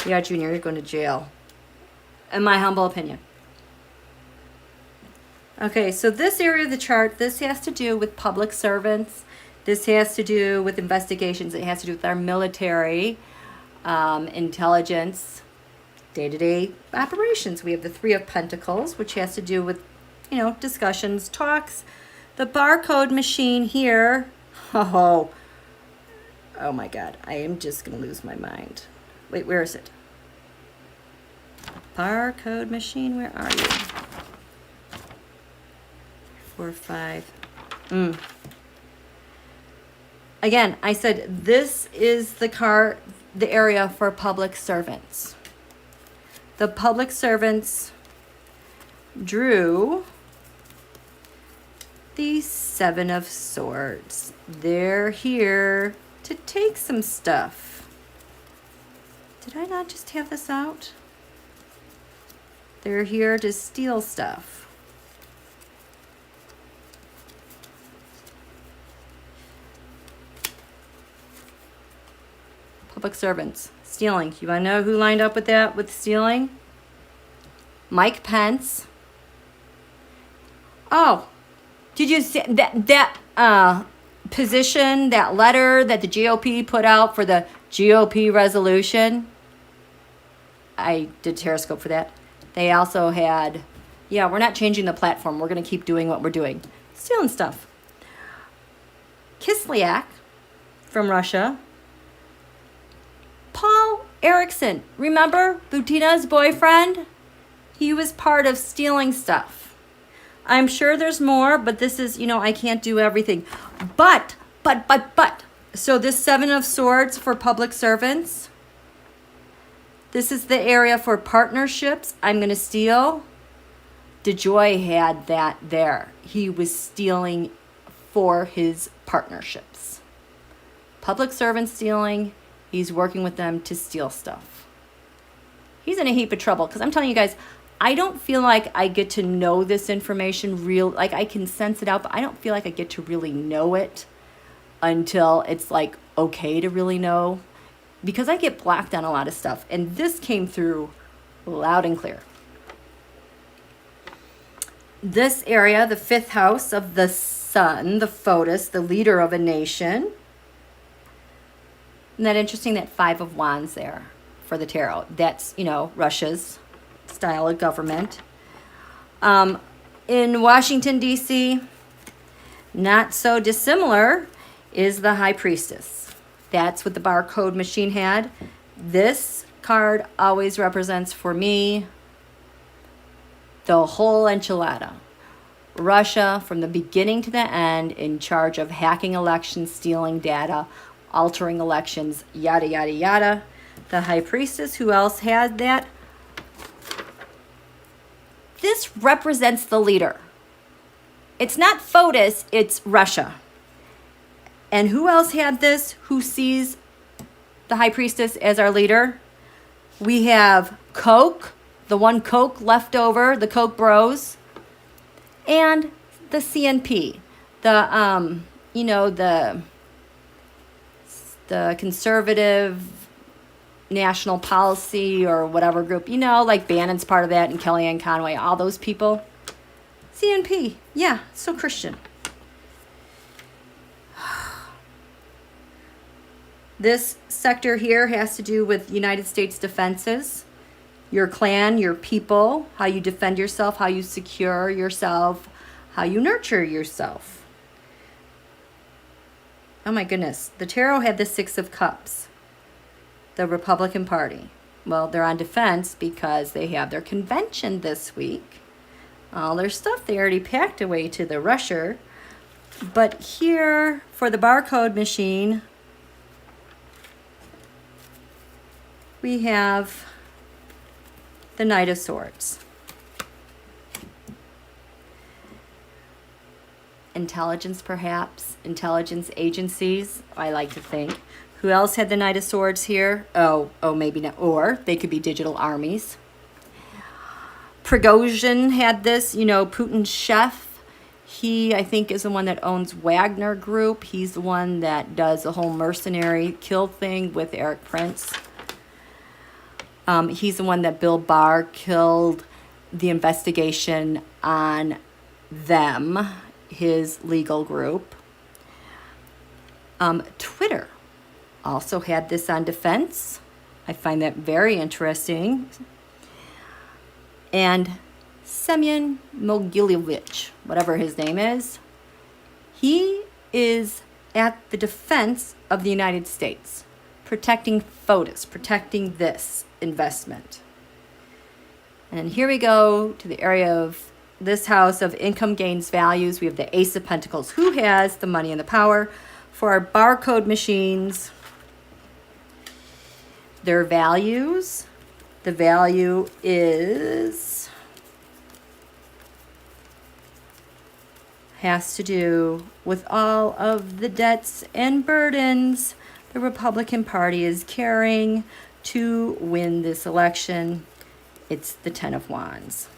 Yeah, Junior, you're going to jail. In my humble opinion. Okay, so this area of the chart, this has to do with public servants. This has to do with investigations. It has to do with our military, intelligence, day-to-day operations. We have the Three of Pentacles, which has to do with, you know, discussions, talks. The barcode machine here. Oh my God. I am just going to lose my mind. Wait, where is it? Barcode machine, where are you? 4, 5. Again, I said this is the area for public servants. The public servants drew the Seven of Swords. They're here to take some stuff. Did I not just have this out? They're here to steal stuff. Public servants. Stealing. You want to know who lined up with that, with stealing? Mike Pence. Oh, did you see that position, that letter that the GOP put out for the GOP resolution? I did Terrascope for that. They also had, yeah, we're not changing the platform. We're going to keep doing what we're doing. Stealing stuff. Kislyak from Russia. Paul Erickson, remember Butina's boyfriend? He was part of stealing stuff. I'm sure there's more, but this is, you know, I can't do everything. But. So this Seven of Swords for public servants. This is the area for partnerships. I'm going to steal. DeNOTJoy had that there. He was stealing for his partnerships. Public servant stealing. He's working with them to steal stuff. He's in a heap of trouble because I'm telling you guys, I don't feel like I get to know this information like I can sense it out, but I don't feel like I get to really know it until it's like okay to really know, because I get blocked on a lot of stuff. And this came through loud and clear. This area, the 5th house of the sun, the Photos, the leader of a nation. Isn't that interesting, that 5 of Wands there for the tarot? That's, you know, Russia's style of government. In Washington, D.C., not so dissimilar, is the High Priestess. That's what the barcode machine had. This card always represents for me the whole enchilada. Russia, from the beginning to the end, in charge of hacking elections, stealing data, altering elections, yada, yada, yada. The High Priestess, who else had that? This represents the leader. It's not Photos, it's Russia. And who else had this? Who sees the High Priestess as our leader? We have Coke, the one Coke left over, the Coke Bros, and the CNP, the you know, the conservative national policy or whatever group, you know, like Bannon's part of that and Kellyanne Conway, all those people. CNP, yeah, so Christian. This sector here has to do with United States defenses, your clan, your people, how you defend yourself, how you secure yourself, how you nurture yourself. Oh my goodness. The tarot had the 6 of Cups, the Republican Party. Well, they're on defense because they have their convention this week. All their stuff they already packed away to the Russia. But here, for the barcode machine, we have the Knight of Swords. intelligence, perhaps. Intelligence agencies, I like to think. Who else had the Knight of Swords here? Oh, maybe not. Or they could be digital armies. Prigozhin had this, you know, Putin's chef. He, I think, is the one that owns Wagner Group. He's the one that does the whole mercenary kill thing with Eric Prince. He's the one that Bill Barr killed the investigation on them, his legal group. Twitter also had this on defense. I find that very interesting. And Semyon Mogilevich, whatever his name is, he is at the defense of the United States, protecting FOTUS, protecting this investment. And here we go to the area of this house of income gains values. We have the Ace of Pentacles. Who has the money and the power for our barcode machines? Their values. The value has to do with all of the debts and burdens the Republican Party is carrying to win this election. It's the Ten of Wands.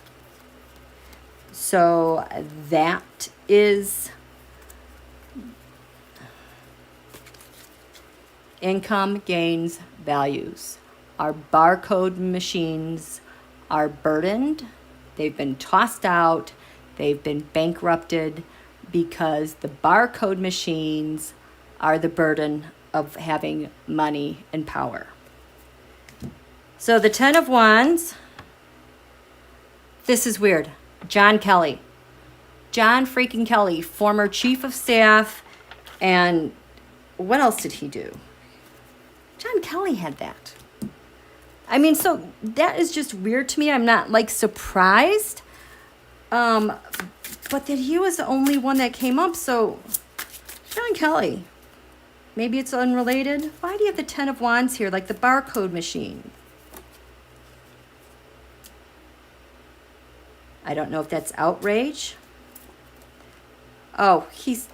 So that is income gains values. Our barcode machines are burdened. They've been tossed out. They've been bankrupted because the barcode machines are the burden of having money and power. So the Ten of Wands, this is weird. John Kelly. John freaking Kelly, former chief of staff, and what else did he do? John Kelly had that. I mean, so that is just weird to me. I'm not like surprised. But that he was the only one that came up. So John Kelly, maybe it's unrelated. Why do you have the Ten of Wands here, like the barcode machine? I don't know if that's outrage. Oh, he's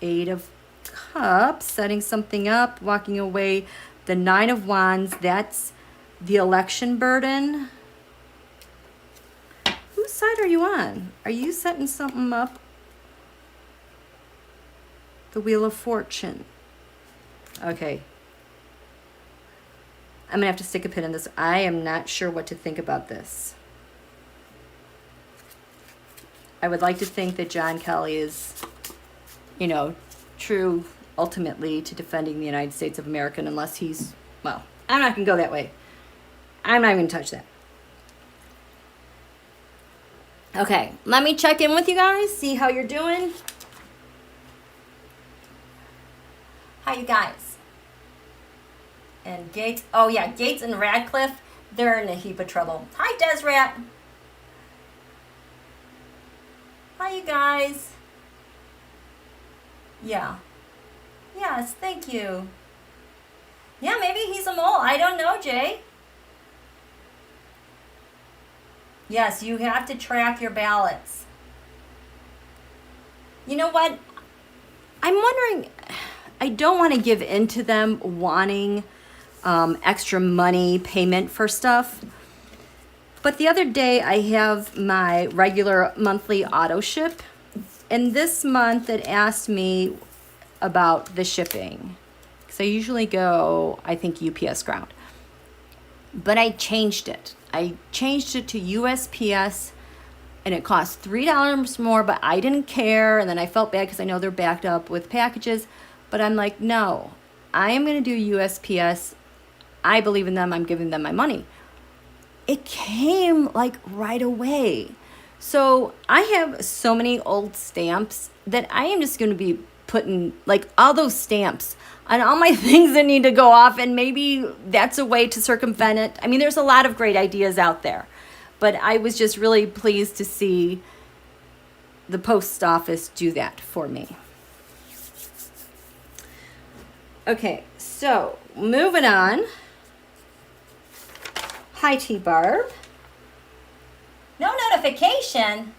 Eight of Cups, setting something up, walking away. The Nine of Wands, that's the election burden. Whose side are you on? Are you setting something up? The Wheel of Fortune. Okay. I'm going to have to stick a pin in this. I am not sure what to think about this. I would like to think that John Kelly is, you know, true ultimately to defending the United States of America, unless he's, well, I'm not going to go that way. I'm not even going to touch that. Okay, let me check in with you guys, see how you're doing. How you guys? And Gates, oh yeah, Gates and Radcliffe, they're in a heap of trouble. Hi, Desrat. Hi, you guys. Yeah. Yes, thank you. Yeah, maybe he's a mole. I don't know, Jay. Yes, you have to track your ballots. You know what? I'm wondering, I don't want to give in to them wanting extra money payment for stuff. But the other day I have my regular monthly auto ship. And this month it asked me about the shipping. Because I usually go, I think, UPS ground. But I changed it. I changed it to USPS, and it cost $3 more, but I didn't care. And then I felt bad because I know they're backed up with packages. But I'm like, no, I am going to do USPS. I believe in them. I'm giving them my money. It came like right away. So I have so many old stamps that I am just going to be putting like all those stamps on all my things that need to go off, and maybe that's a way to circumvent it. I mean, there's a lot of great ideas out there, but I was just really pleased to see the post office do that for me. Okay, so moving on. Hi, T-Barb. No notification?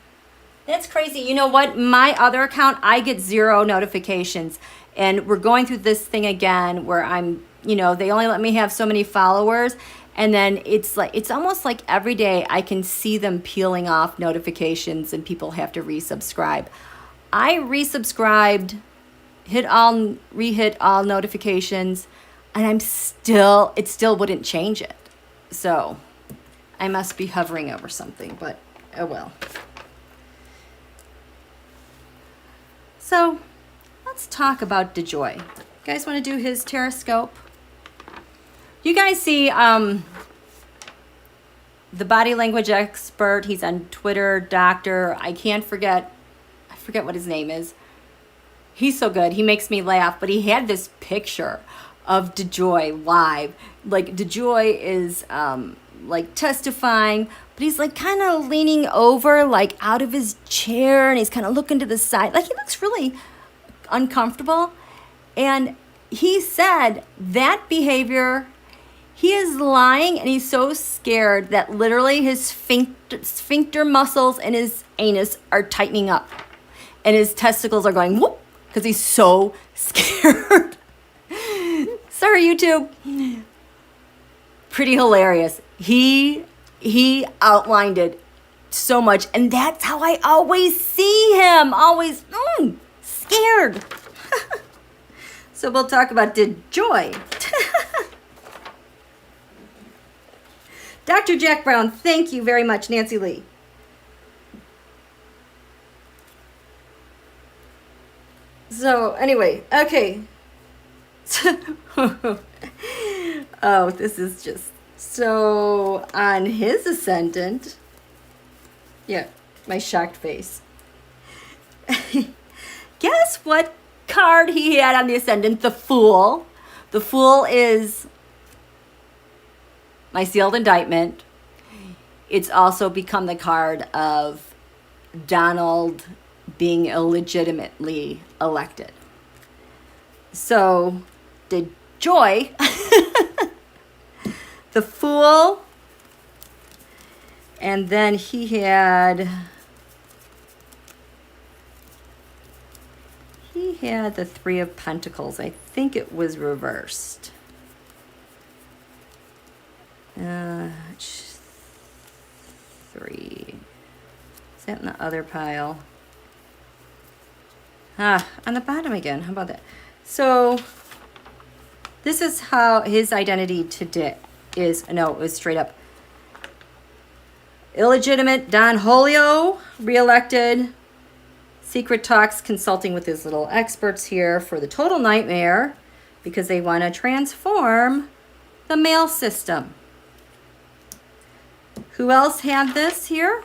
That's crazy. You know what? My other account, I get 0 notifications. And we're going through this thing again where I'm, you know, they only let me have so many followers. And then it's like, it's almost like every day I can see them peeling off notifications and people have to resubscribe. I resubscribed, re-hit all notifications, and it still wouldn't change it. So I must be hovering over something, but oh well. So let's talk about DeNOTJoy. You guys want to do his Terrascope? You guys see the body language expert. He's on Twitter, Doctor. I forget what his name is. He's so good. He makes me laugh. But he had this picture of DeNOTJoy live. Like DeNOTJoy is like testifying, but he's like kind of leaning over, like out of his chair, and he's kind of looking to the side. Like he looks really uncomfortable. And he said that behavior, he is lying, and he's so scared that literally his sphincter muscles and his anus are tightening up. And his testicles are going whoop because he's so scared. Sorry, YouTube. Pretty hilarious. He outlined it so much, and that's how I always see him. Always scared. So we'll talk about DeNOTJoy. Dr. Jack Brown, thank you very much, Nancy Lee. So anyway, okay. Oh, this is just so on his ascendant. Yeah, my shocked face. Guess what card he had on the ascendant? The Fool. The Fool is my sealed indictment. It's also become the card of Donald being illegitimately elected. So DeNOTJoy, the Fool, and then he had the Three of Pentacles. I think it was reversed. Three. Is that in the other pile? On the bottom again. How about that? So this is how his identity today is. No, it was straight up. Illegitimate Don Julio, reelected. Secret talks, consulting with his little experts here for the total nightmare because they want to transform the mail system. Who else had this here?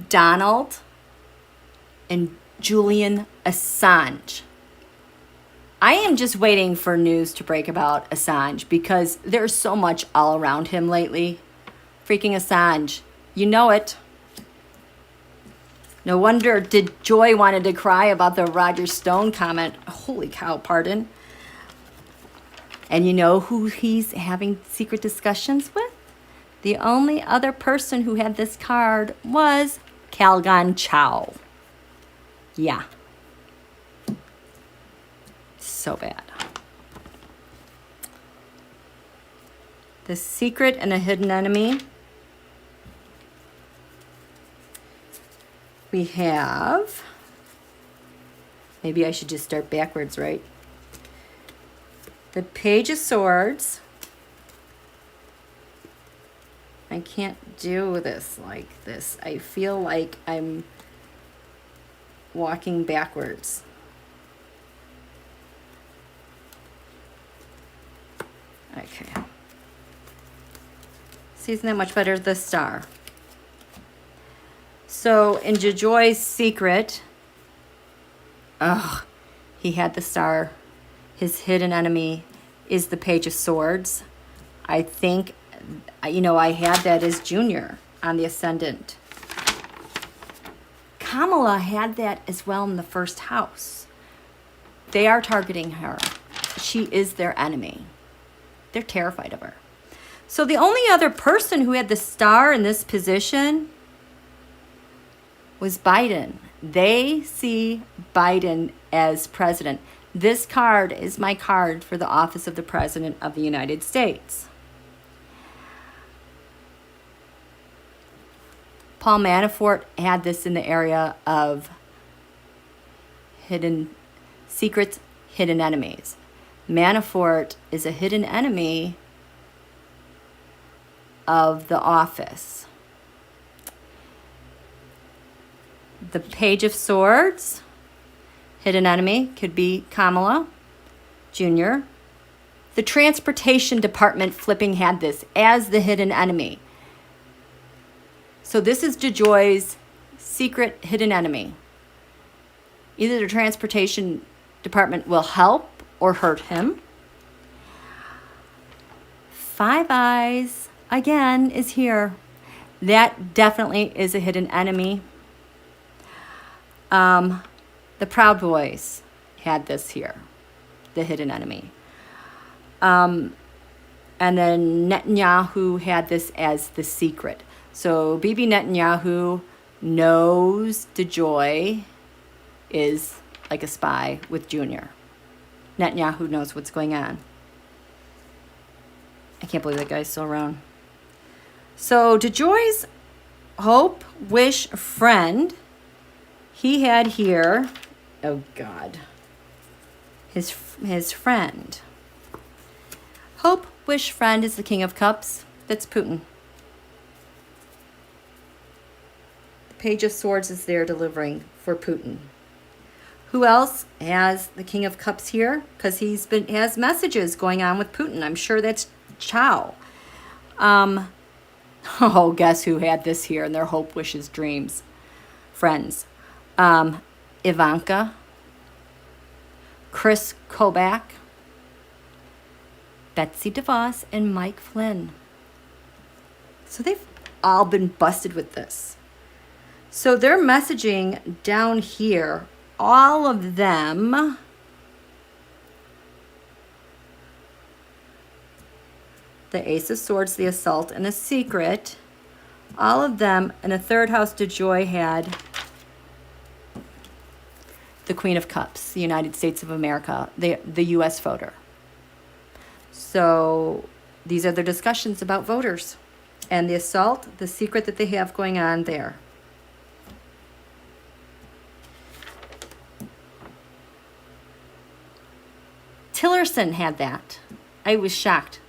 Donald and Julian Assange. I am just waiting for news to break about Assange because there's so much all around him lately. Freaking Assange. You know it. No wonder DeNOTJoy wanted to cry about the Roger Stone comment. Holy cow, pardon. And you know who he's having secret discussions with? The only other person who had this card was Calgon Chow. Yeah. So bad. The Secret and a Hidden Enemy. We have, maybe I should just start backwards, right? The Page of Swords. I can't do this like this. I feel like I'm walking backwards. Okay. See, isn't that much better? The Star. So in DeNOTJoy's Secret, he had the Star. His hidden enemy is the Page of Swords. I think, you know, I had that as Junior on the Ascendant. Kamala had that as well in the first house. They are targeting her. She is their enemy. They're terrified of her. So the only other person who had the star in this position was Biden. They see Biden as president. This card is my card for the office of the President of the United States. Paul Manafort had this in the area of hidden secrets, hidden enemies. Manafort is a hidden enemy of the office. The Page of Swords, hidden enemy, could be Kamala, Jr. The Transportation Department flipping had this as the hidden enemy. So this is DeNOTJoy's secret hidden enemy. Either the Transportation Department will help or hurt him. Five Eyes, again, is here. That definitely is a hidden enemy. The Proud Boys had this here, the hidden enemy. And then Netanyahu had this as the secret. So Bibi Netanyahu knows DeNOTJoy is like a spy with Jr. Netanyahu knows what's going on. I can't believe that guy's still around. So DeNOTJoy's hope, wish, friend, he had here, oh God, his friend. Hope, wish, friend is the King of Cups. That's Putin. The Page of Swords is there delivering for Putin. Who else has the King of Cups here? Because has messages going on with Putin. I'm sure that's Chow. Oh, guess who had this here in their hope, wishes, dreams? Friends. Ivanka, Chris Kobach, Betsy DeVos, and Mike Flynn. So they've all been busted with this. So their messaging down here, all of them, the Ace of Swords, the Assault, and the Secret, all of them, in the third house, DeNOTJoy had the Queen of Cups, the United States of America, the U.S. voter. So these are the discussions about voters and the assault, the secret that they have going on there. Tillerson had that. I was shocked.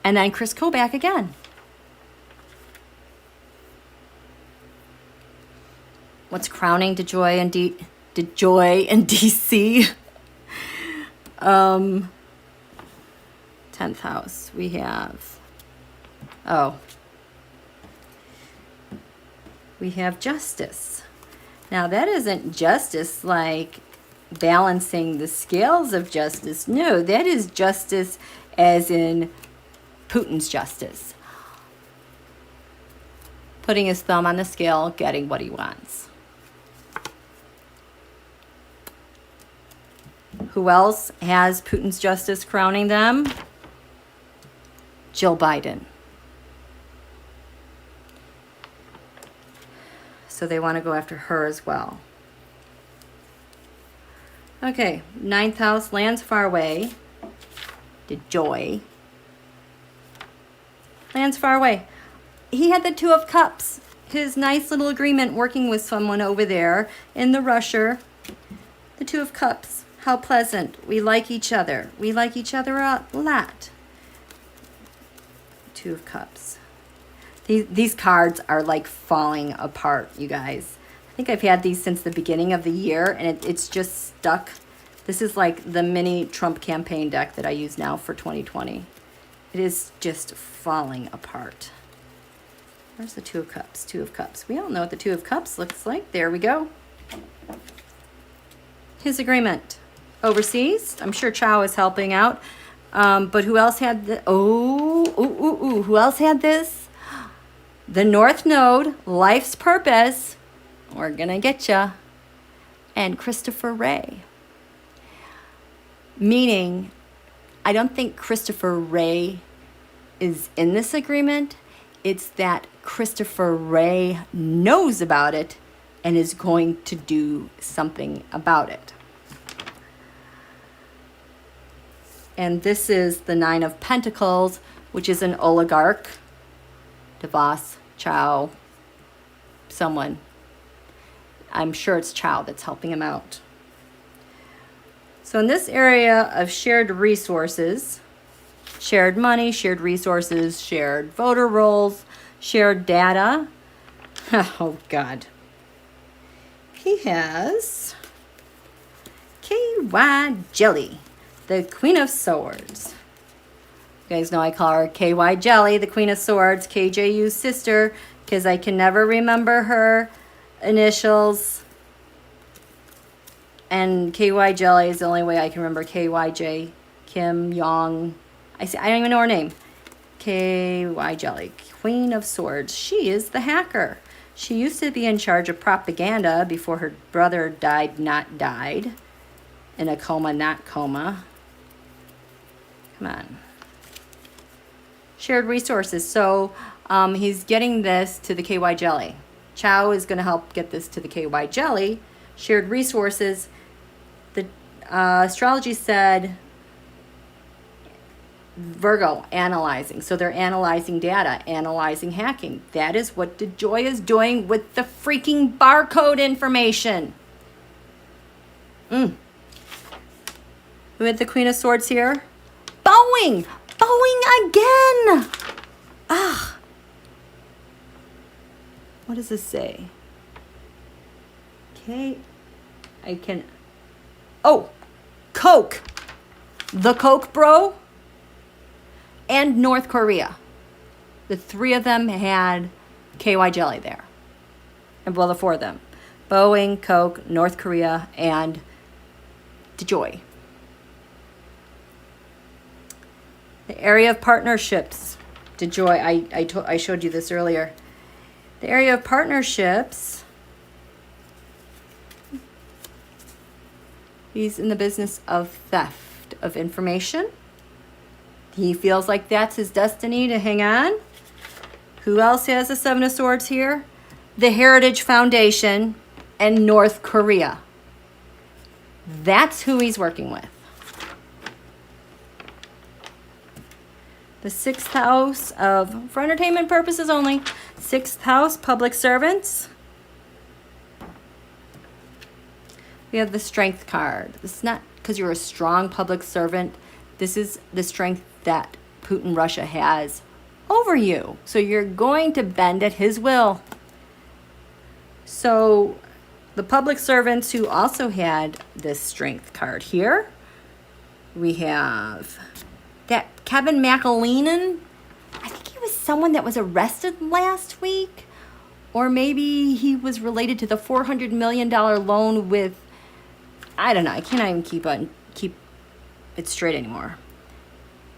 And then Chris Kobach again. What's crowning DeNOTJoy in DC? 10th house. We have, we have justice. Now that isn't justice like balancing the scales of justice. No, that is justice as in Putin's justice. Putting his thumb on the scale, getting what he wants. Who else has Putin's justice crowning them? Jill Biden. So they want to go after her as well. Okay, 9th house, lands far away. DeNOTJoy. Lands far away. He had the Two of Cups. His nice little agreement working with someone over there in the rusher. The Two of Cups. How pleasant. We like each other. We like each other a lot. Two of Cups. These cards are like falling apart, you guys. I think I've had these since the beginning of the year, and it's just stuck. This is like the mini Trump campaign deck that I use now for 2020. It is just falling apart. Where's the Two of Cups? Two of Cups. We all know what the Two of Cups looks like. There we go. His agreement. Overseas. I'm sure Chow is helping out. But who else had the... Who else had this? The North Node. Life's Purpose. We're going to get ya. And Christopher Wray. Meaning, I don't think Christopher Wray is in this agreement. It's that Christopher Wray knows about it and is going to do something about it. And this is the Nine of Pentacles, which is an oligarch, DeVos, Chow, someone. I'm sure it's Chow that's helping him out. So in this area of shared resources, shared money, shared resources, shared voter rolls, shared data. Oh, God. He has KY Jelly, the Queen of Swords. You guys know I call her KY Jelly, the Queen of Swords, KJU's sister, because I can never remember her initials. And KY Jelly is the only way I can remember KYJ, Kim Yong. I don't even know her name. KY Jelly, Queen of Swords. She is the hacker. She used to be in charge of propaganda before her brother died, not died. In a coma, not coma. Come on. Shared resources. So he's getting this to the KY Jelly. Chow is going to help get this to the KY Jelly. Shared resources. The astrology said Virgo, analyzing. So they're analyzing data, analyzing hacking. That is what DeNOTJoy is doing with the freaking barcode information. Who had the Queen of Swords here? Boeing! Boeing again! Ah. What does this say? Okay. Oh! Coke! The Coke bro? And North Korea. The three of them had KY Jelly there. And well, the four of them. Boeing, Coke, North Korea, and DeNOTJoy. The area of partnerships. DeNOTJoy, I showed you this earlier. The area of partnerships. He's in the business of theft of information. He feels like that's his destiny to hang on. Who else has the Seven of Swords here? The Heritage Foundation and North Korea. That's who he's working with. The 6th house of, for entertainment purposes only, 6th house, public servants. We have the Strength card. This is not because you're a strong public servant. This is the strength that Putin, Russia has over you. So you're going to bend at his will. So the public servants who also had this Strength card here, we have that Kevin McAleenan. I think he was someone that was arrested last week. Or maybe he was related to the $400 million loan with, I don't know. I can't even keep it straight anymore.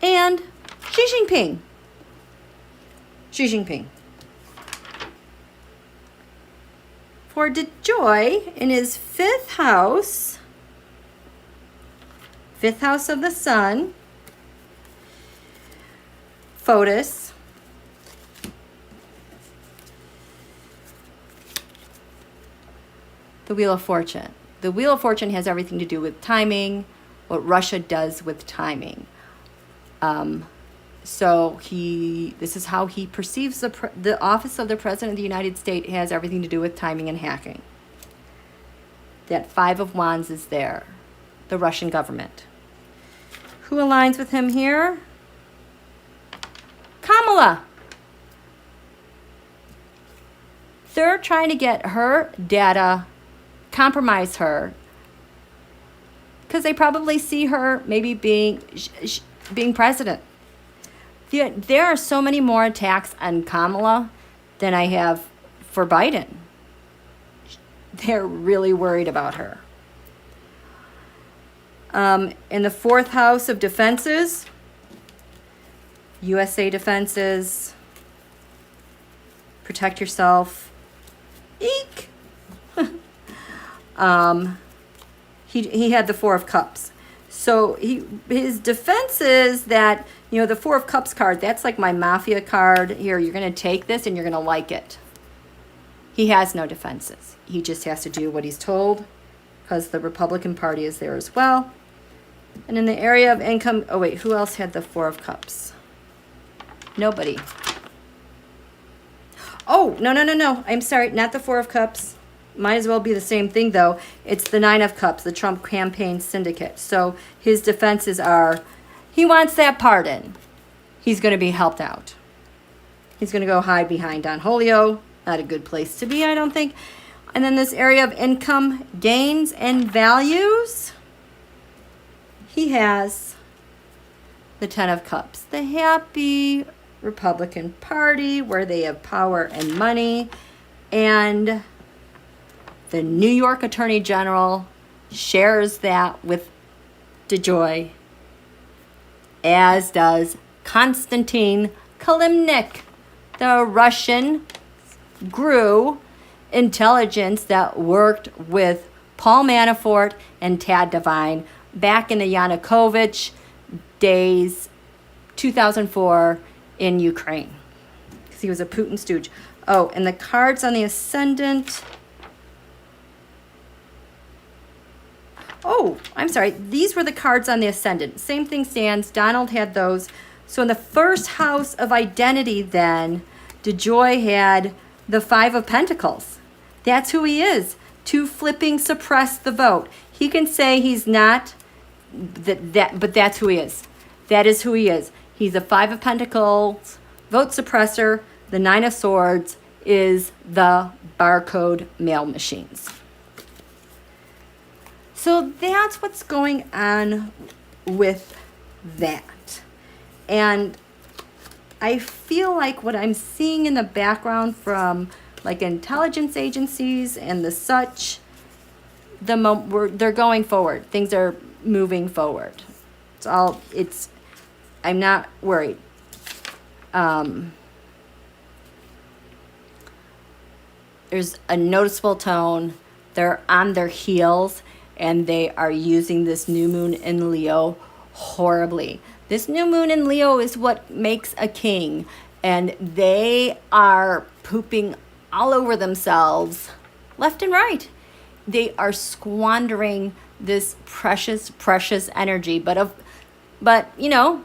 And Xi Jinping. Xi Jinping. For DeNOTJoy in his 5th house, 5th house of the sun, Photos. The Wheel of Fortune. The Wheel of Fortune has everything to do with timing, what Russia does with timing. So this is how he perceives the office of the President of the United States has everything to do with timing and hacking. That 5 of Wands is there, the Russian government. Who aligns with him here? Kamala. They're trying to get her data, compromise her, because they probably see her maybe being president. There are so many more attacks on Kamala than I have for Biden. They're really worried about her. In the 4th house of defenses, USA defenses, protect yourself. Eek! He had the 4 of Cups. So his defense is that, you know, the Four of Cups card, that's like my mafia card. Here, you're going to take this and you're going to like it. He has no defenses. He just has to do what he's told because the Republican Party is there as well. And in the area of income, oh wait, who else had the Four of Cups? Nobody. Oh, no. I'm sorry, not the Four of Cups. Might as well be the same thing, though. It's the Nine of Cups, the Trump campaign syndicate. So his defenses are, he wants that pardon. He's going to be helped out. He's going to go hide behind Don Julio. Not a good place to be, I don't think. And then this area of income, gains, and values, he has the Ten of Cups. The happy Republican Party, where they have power and money, and the New York Attorney General shares that with DeNOTJoy, as does Konstantin Kilimnik, the Russian GRU intelligence that worked with Paul Manafort and Tad Devine back in the Yanukovych days, 2004 in Ukraine, because he was a Putin stooge. Oh, and the cards on the ascendant. Oh, I'm sorry. These were the cards on the ascendant. Same thing stands. Donald had those. So in the first house of identity then, DeNOTJoy had the Five of Pentacles. That's who he is. To flipping suppress the vote. He can say he's not, but that's who he is. That is who he is. He's a Five of Pentacles, vote suppressor. The Nine of Swords is the barcode mail machines. So that's what's going on with that. And I feel like what I'm seeing in the background from like intelligence agencies and the such, they're going forward. Things are moving forward. I'm not worried. There's a noticeable tone. They're on their heels. And they are using this new moon in Leo horribly. This new moon in Leo is what makes a king. And they are pooping all over themselves, left and right. They are squandering this precious, precious energy. But you know,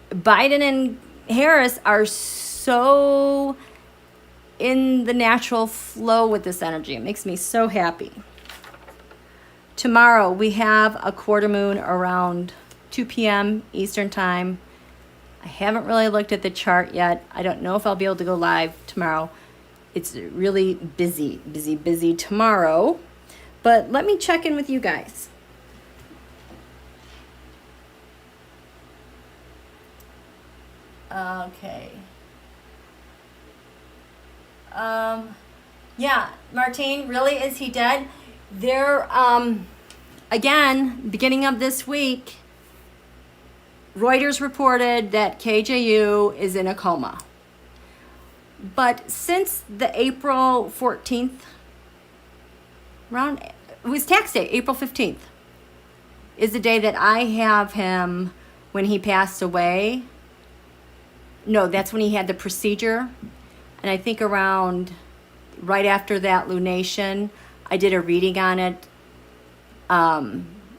Biden and Harris are so in the natural flow with this energy. It makes me so happy. Tomorrow, we have a quarter moon around 2 p.m. Eastern Time. I haven't really looked at the chart yet. I don't know if I'll be able to go live tomorrow. It's really busy tomorrow. But let me check in with you guys. Okay. Yeah, Martine, really, is he dead? There, again, beginning of this week, Reuters reported that KJU is in a coma. But since the April 14th, it was tax day, April 15th, is the day that I have him when he passed away. No, that's when he had the procedure. And I think around right after that lunation, I did a reading on it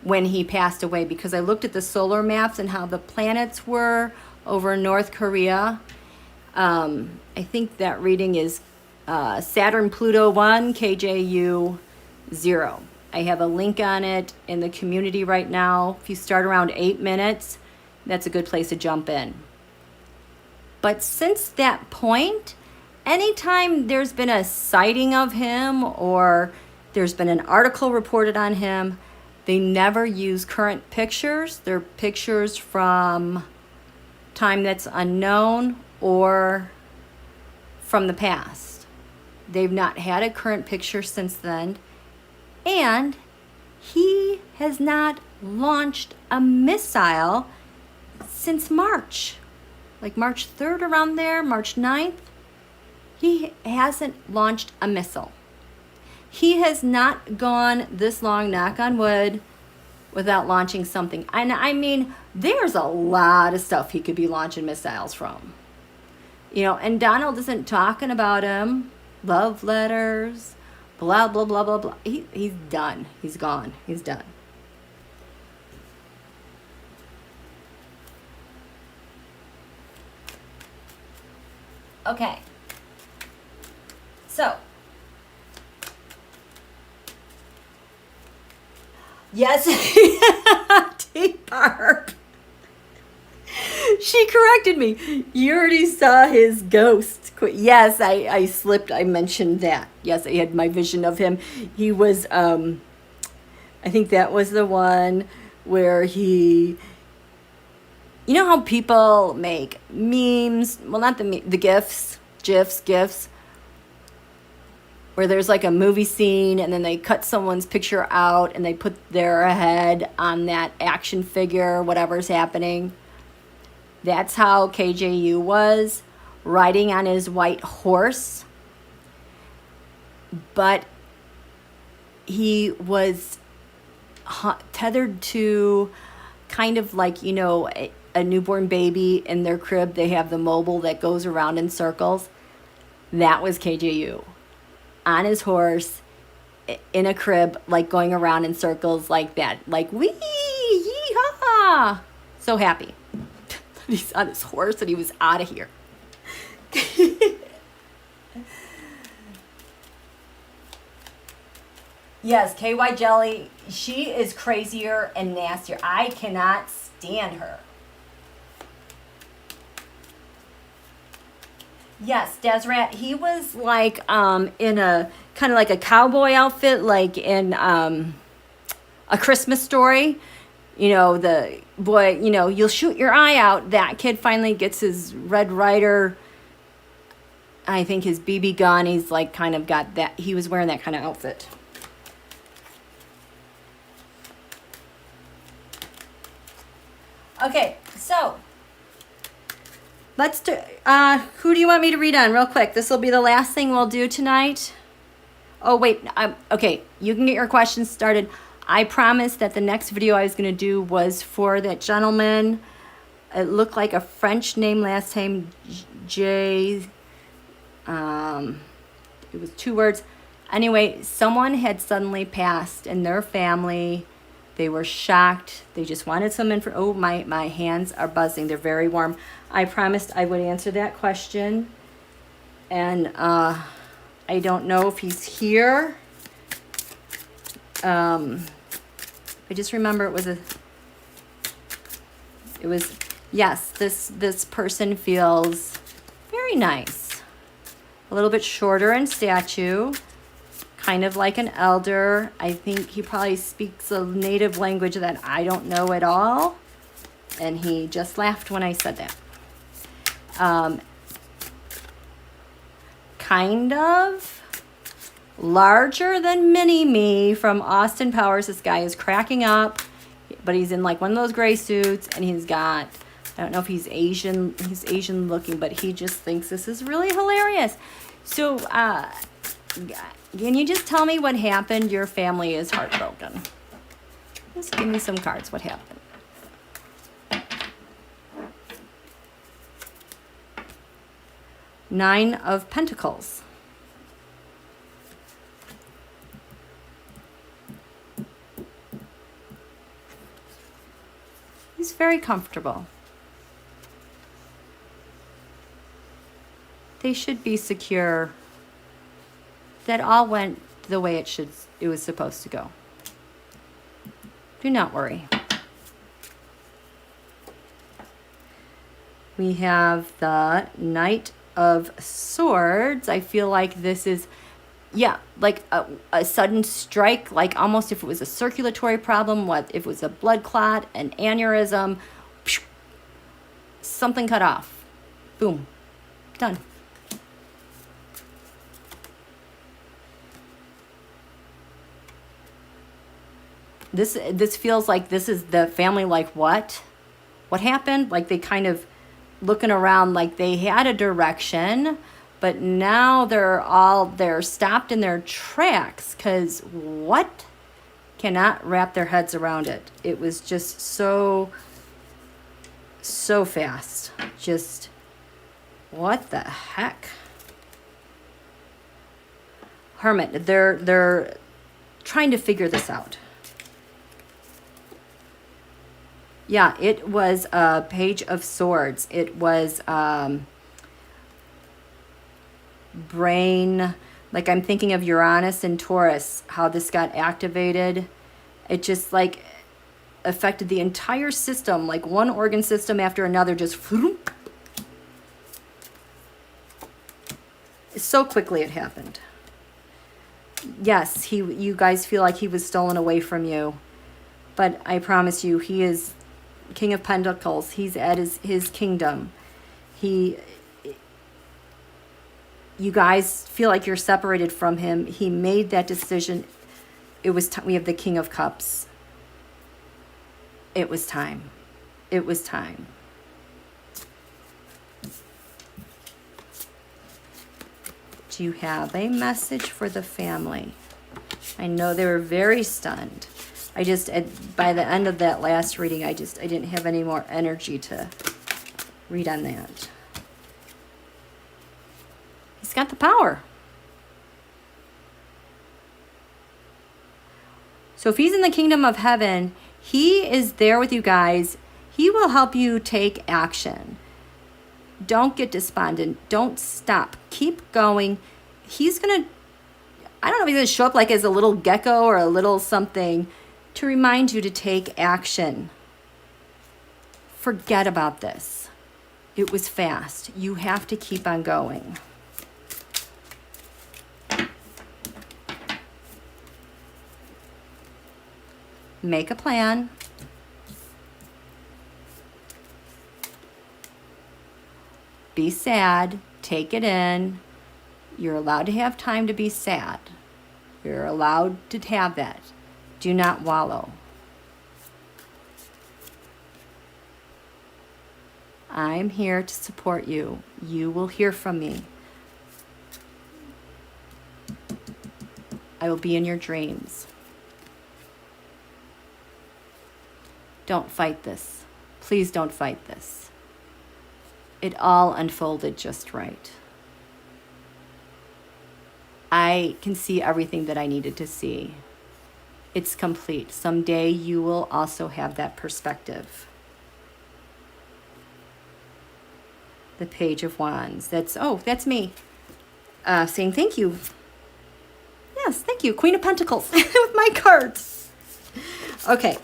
when he passed away, because I looked at the solar maps and how the planets were over North Korea. I think that reading is Saturn, Pluto 1, KJU 0. I have a link on it in the community right now. If you start around 8 minutes, that's a good place to jump in. But since that point, anytime there's been a sighting of him or there's been an article reported on him, they never use current pictures. They're pictures from time that's unknown or from the past. They've not had a current picture since then. And he has not launched a missile since March. Like March 3rd, around there, March 9th. He hasn't launched a missile. He has not gone this long, knock on wood, without launching something. And I mean, there's a lot of stuff he could be launching missiles from. You know, and Donald isn't talking about him. Love letters, blah, blah, blah, blah, blah. He's done. He's gone. He's done. Okay. So. Yes. T-Barb. She corrected me. You already saw his ghost. Yes, I slipped. I mentioned that. Yes, I had my vision of him. He was, I think that was the one where he, you know how people make memes? Well, not the GIFs, GIFs, where there's like a movie scene and then they cut someone's picture out and they put their head on that action figure, whatever's happening. That's how KJU was, riding on his white horse. But he was tethered to kind of like, you know, a newborn baby in their crib. They have the mobile that goes around in circles. That was KJU. On his horse, in a crib, like going around in circles like that. Like, wee, yee-haw. So happy. He's on his horse and he was out of here. Yes, KY Jelly, she is crazier and nastier. I cannot stand her. Yes, Desrat, he was like in a kind of like a cowboy outfit, like in A Christmas Story. You know, the boy, you know, you'll shoot your eye out. That kid finally gets his Red Ryder, I think his BB gun. He's like kind of got that. He was wearing that kind of outfit. Okay, so let's do, who do you want me to read on real quick? This will be the last thing we'll do tonight. Oh, wait, okay, you can get your questions started. I promised that the next video I was going to do was for that gentleman. It looked like a French name last time, J. It was 2 words. Anyway, someone had suddenly passed in their family. They were shocked. They just wanted some info. Oh, my hands are buzzing. They're very warm. I promised I would answer that question. And I don't know if he's here. I just remember yes, this person feels very nice. A little bit shorter in stature, kind of like an elder. I think he probably speaks a native language that I don't know at all. And he just laughed when I said that. Kind of. Larger than Mini-Me from Austin Powers. This guy is cracking up, but he's in like one of those gray suits, and he's got, I don't know if he's Asian looking, but he just thinks this is really hilarious. So, can you just tell me what happened? Your family is heartbroken. Just give me some cards. What happened? Nine of Pentacles. He's very comfortable. They should be secure. That all went the way it was supposed to go. Do not worry. We have the Knight of Swords. I feel like this is, yeah, like a sudden strike, like almost if it was a circulatory problem, what if it was a blood clot, an aneurysm, something cut off. Boom. Done. This feels like this is the family, like what? What happened? Like they kind of looking around like they had a direction, but now they're stopped in their tracks, because what? cannot wrap their heads around it. It was just so fast. Just, what the heck? Hermit, they're trying to figure this out. Yeah, it was a Page of Swords. It was brain, like I'm thinking of Uranus and Taurus, how this got activated. It just like affected the entire system, like one organ system after another, just so quickly it happened. Yes, you guys feel like he was stolen away from you, but I promise you, he is King of Pentacles. He's at his kingdom. You guys feel like you're separated from him. He made that decision. It was we have the King of Cups. It was time. It was time. Do you have a message for the family? I know they were very stunned. I just, by the end of that last reading, I didn't have any more energy to read on that. He's got the power. So if he's in the kingdom of heaven, he is there with you guys. He will help you take action. Don't get despondent. Don't stop. Keep going. He's going to, I don't know if he's going to show up like as a little gecko or a little something to remind you to take action. Forget about this. It was fast. You have to keep on going. Make a plan. Be sad. Take it in. You're allowed to have time to be sad. You're allowed to have that. Do not wallow. I'm here to support you. You will hear from me. I will be in your dreams. Don't fight this. Please don't fight this. It all unfolded just right. I can see everything that I needed to see. It's complete. Someday you will also have that perspective. The Page of Wands. That's me. Saying thank you. Yes, thank you. Queen of Pentacles with my cards. Okay.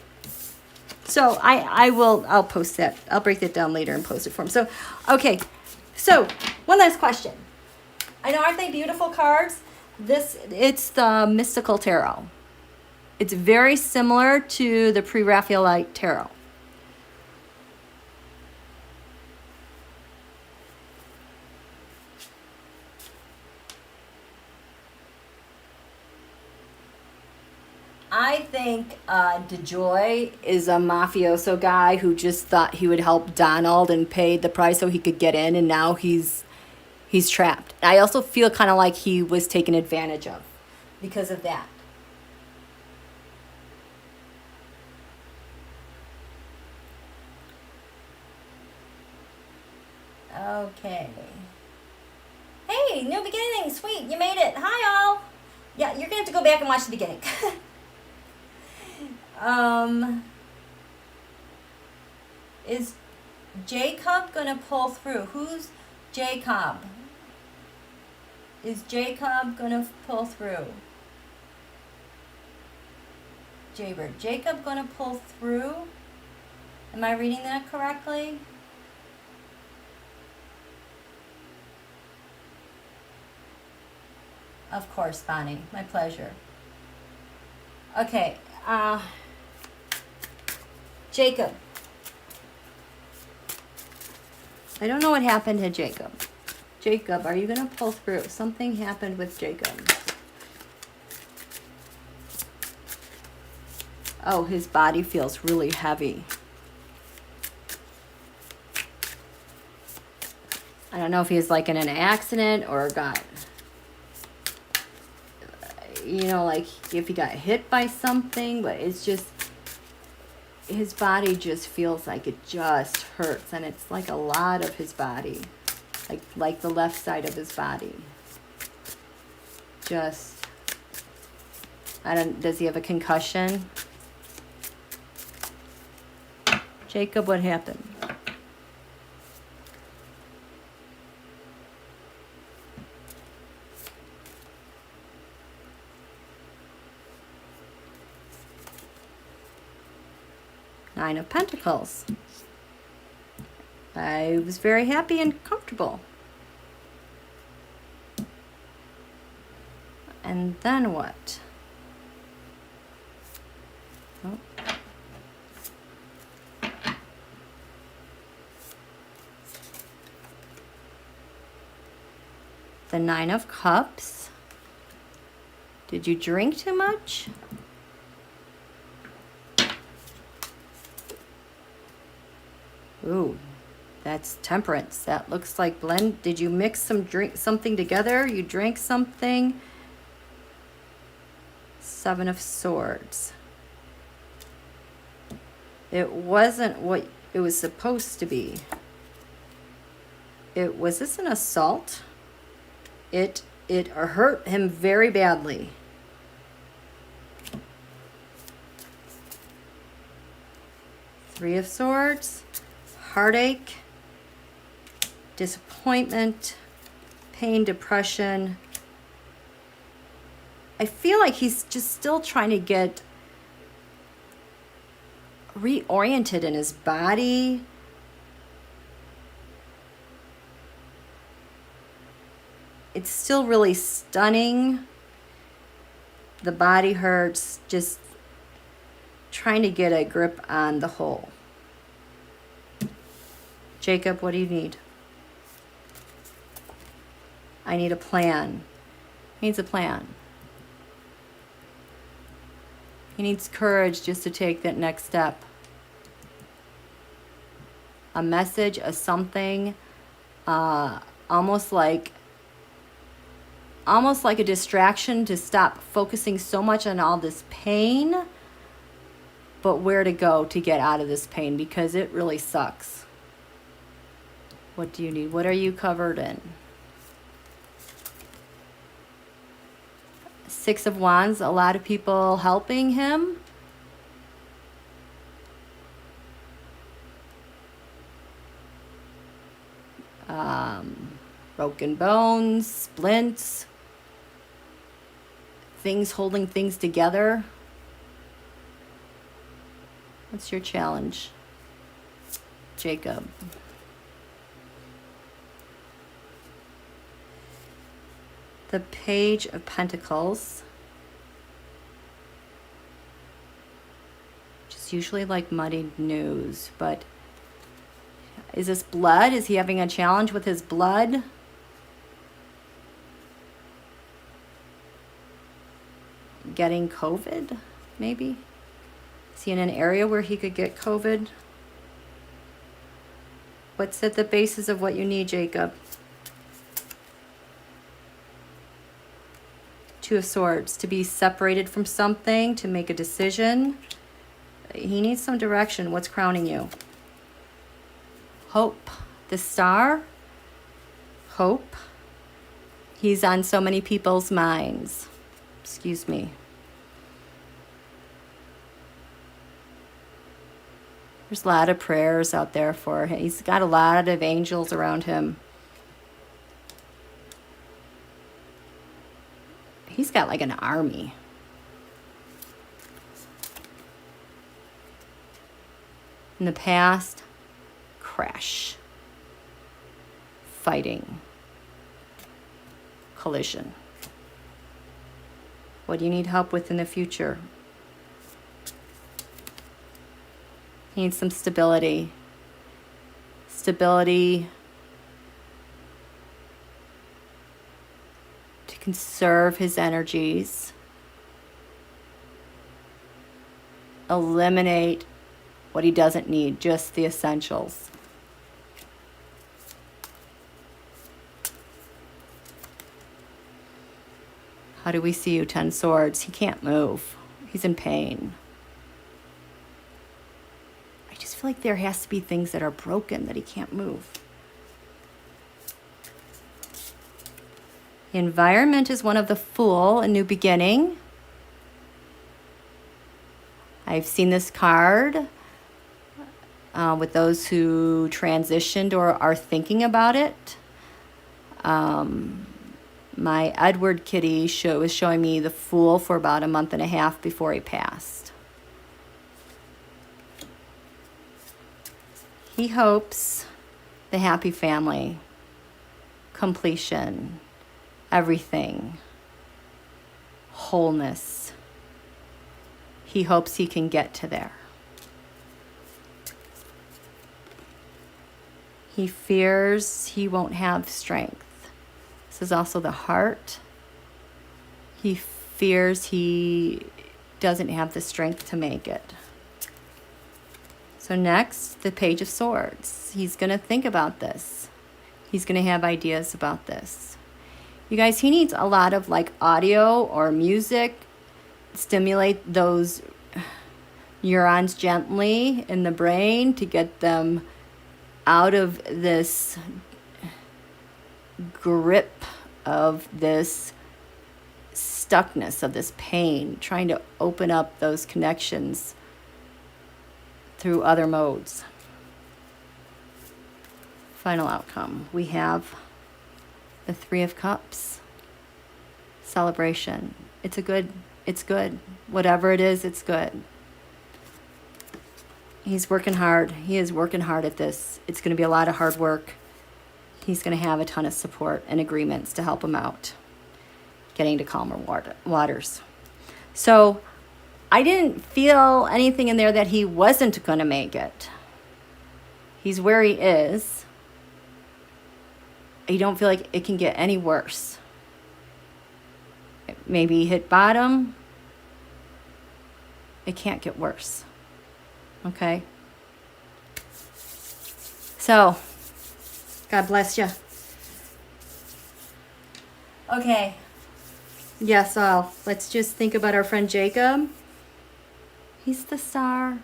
So I'll post that. I'll break that down later and post it for him. So, okay. So, one last question. I know, aren't they beautiful cards? It's the Mystical Tarot. It's very similar to the Pre-Raphaelite Tarot. I think DeNOTJoy is a mafioso guy who just thought he would help Donald and paid the price so he could get in, and now he's trapped. I also feel kind of like he was taken advantage of because of that. Okay. Hey, new beginning. Sweet, you made it. Hi, all. Yeah, you're going to have to go back and watch the beginning. Is Jacob going to pull through? Who's Jacob? Is Jacob going to pull through? Jaybird. Jacob going to pull through? Am I reading that correctly? Of course, Bonnie. My pleasure. Okay. Jacob. I don't know what happened to Jacob. Jacob, are you going to pull through? Something happened with Jacob. Oh, his body feels really heavy. I don't know if he's like in an accident or got... you know, like if he got hit by something, but it's just, his body just feels like it just hurts, and it's like a lot of his body, like the left side of his body. Just, does he have a concussion? Jacob, what happened? Nine of Pentacles. I was very happy and comfortable. And then what? Oh. The Nine of Cups. Did you drink too much? Ooh, that's Temperance. That looks like blend. Did you mix something together? You drank something? Seven of Swords. It wasn't what it was supposed to be. Was this an assault? It hurt him very badly. Three of Swords. Heartache, disappointment, pain, depression. I feel like he's just still trying to get reoriented in his body. It's still really stunning. The body hurts, just trying to get a grip on the whole. Jacob, what do you need? I need a plan. He needs a plan. He needs courage just to take that next step. A message, a something, almost like a distraction to stop focusing so much on all this pain, but where to go to get out of this pain, because it really sucks. What do you need? What are you covered in? Six of Wands, a lot of people helping him. Broken bones, splints, things holding things together. What's your challenge, Jacob? The Page of Pentacles, which is usually like muddied news, but is this blood? Is he having a challenge with his blood? Getting COVID, maybe? Is he in an area where he could get COVID? What's at the basis of what you need, Jacob? Two of Swords, to be separated from something, to make a decision. He needs some direction. What's crowning you? Hope. The Star. Hope. He's on so many people's minds. Excuse me. There's a lot of prayers out there for him. He's got a lot of angels around him. He's got like an army. In the past, crash, fighting, collision. What do you need help with in the future? He needs some stability. Stability to conserve his energies. Eliminate what he doesn't need, just the essentials. How do we see you, 10 Swords? He can't move. He's in pain. I just feel like there has to be things that are broken that he can't move. The environment is one of the Fool, a new beginning. I've seen this card with those who transitioned or are thinking about it. My Edward kitty was showing me the Fool for about a month and a half before he passed. He hopes the happy family, completion, everything, wholeness. He hopes he can get to there. He fears he won't have strength. This is also the Heart. He fears he doesn't have the strength to make it. So next, the Page of Swords. He's going to think about this. He's going to have ideas about this. You guys, he needs a lot of like audio or music. Stimulate those neurons gently in the brain to get them out of this grip of this stuckness, of this pain, trying to open up those connections through other modes. Final outcome. We have the Three of Cups. Celebration. It's good. Whatever it is, it's good. He's working hard. He is working hard at this. It's going to be a lot of hard work. He's going to have a ton of support and agreements to help him out getting to calmer waters. So I didn't feel anything in there that he wasn't going to make it. He's where he is. I don't feel like it can get any worse. Maybe he hit bottom. It can't get worse. Okay? So, God bless you. Okay. Yes, let's just think about our friend Jacob. He's the star.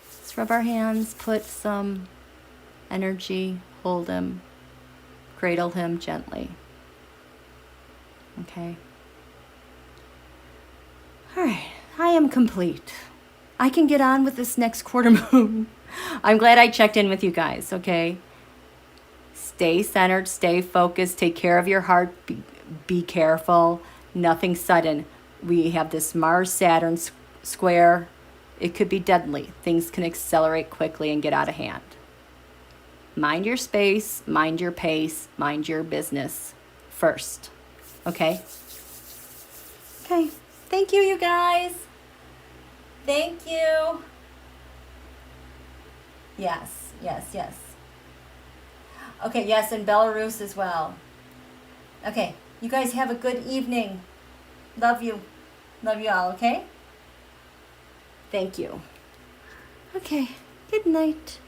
Let's rub our hands, put some energy, hold him, cradle him gently. Okay. All right. I am complete. I can get on with this next quarter moon. I'm glad I checked in with you guys, okay? Stay centered, stay focused, take care of your heart, be careful, nothing sudden. We have this Mars-Saturn square. It could be deadly. Things can accelerate quickly and get out of hand. Mind your space, mind your pace, mind your business first, okay? Okay, thank you, you guys. Thank you. Yes. Okay, yes, and Belarus as well. Okay, you guys have a good evening. Love you. Love you all, okay? Thank you. Okay, good night.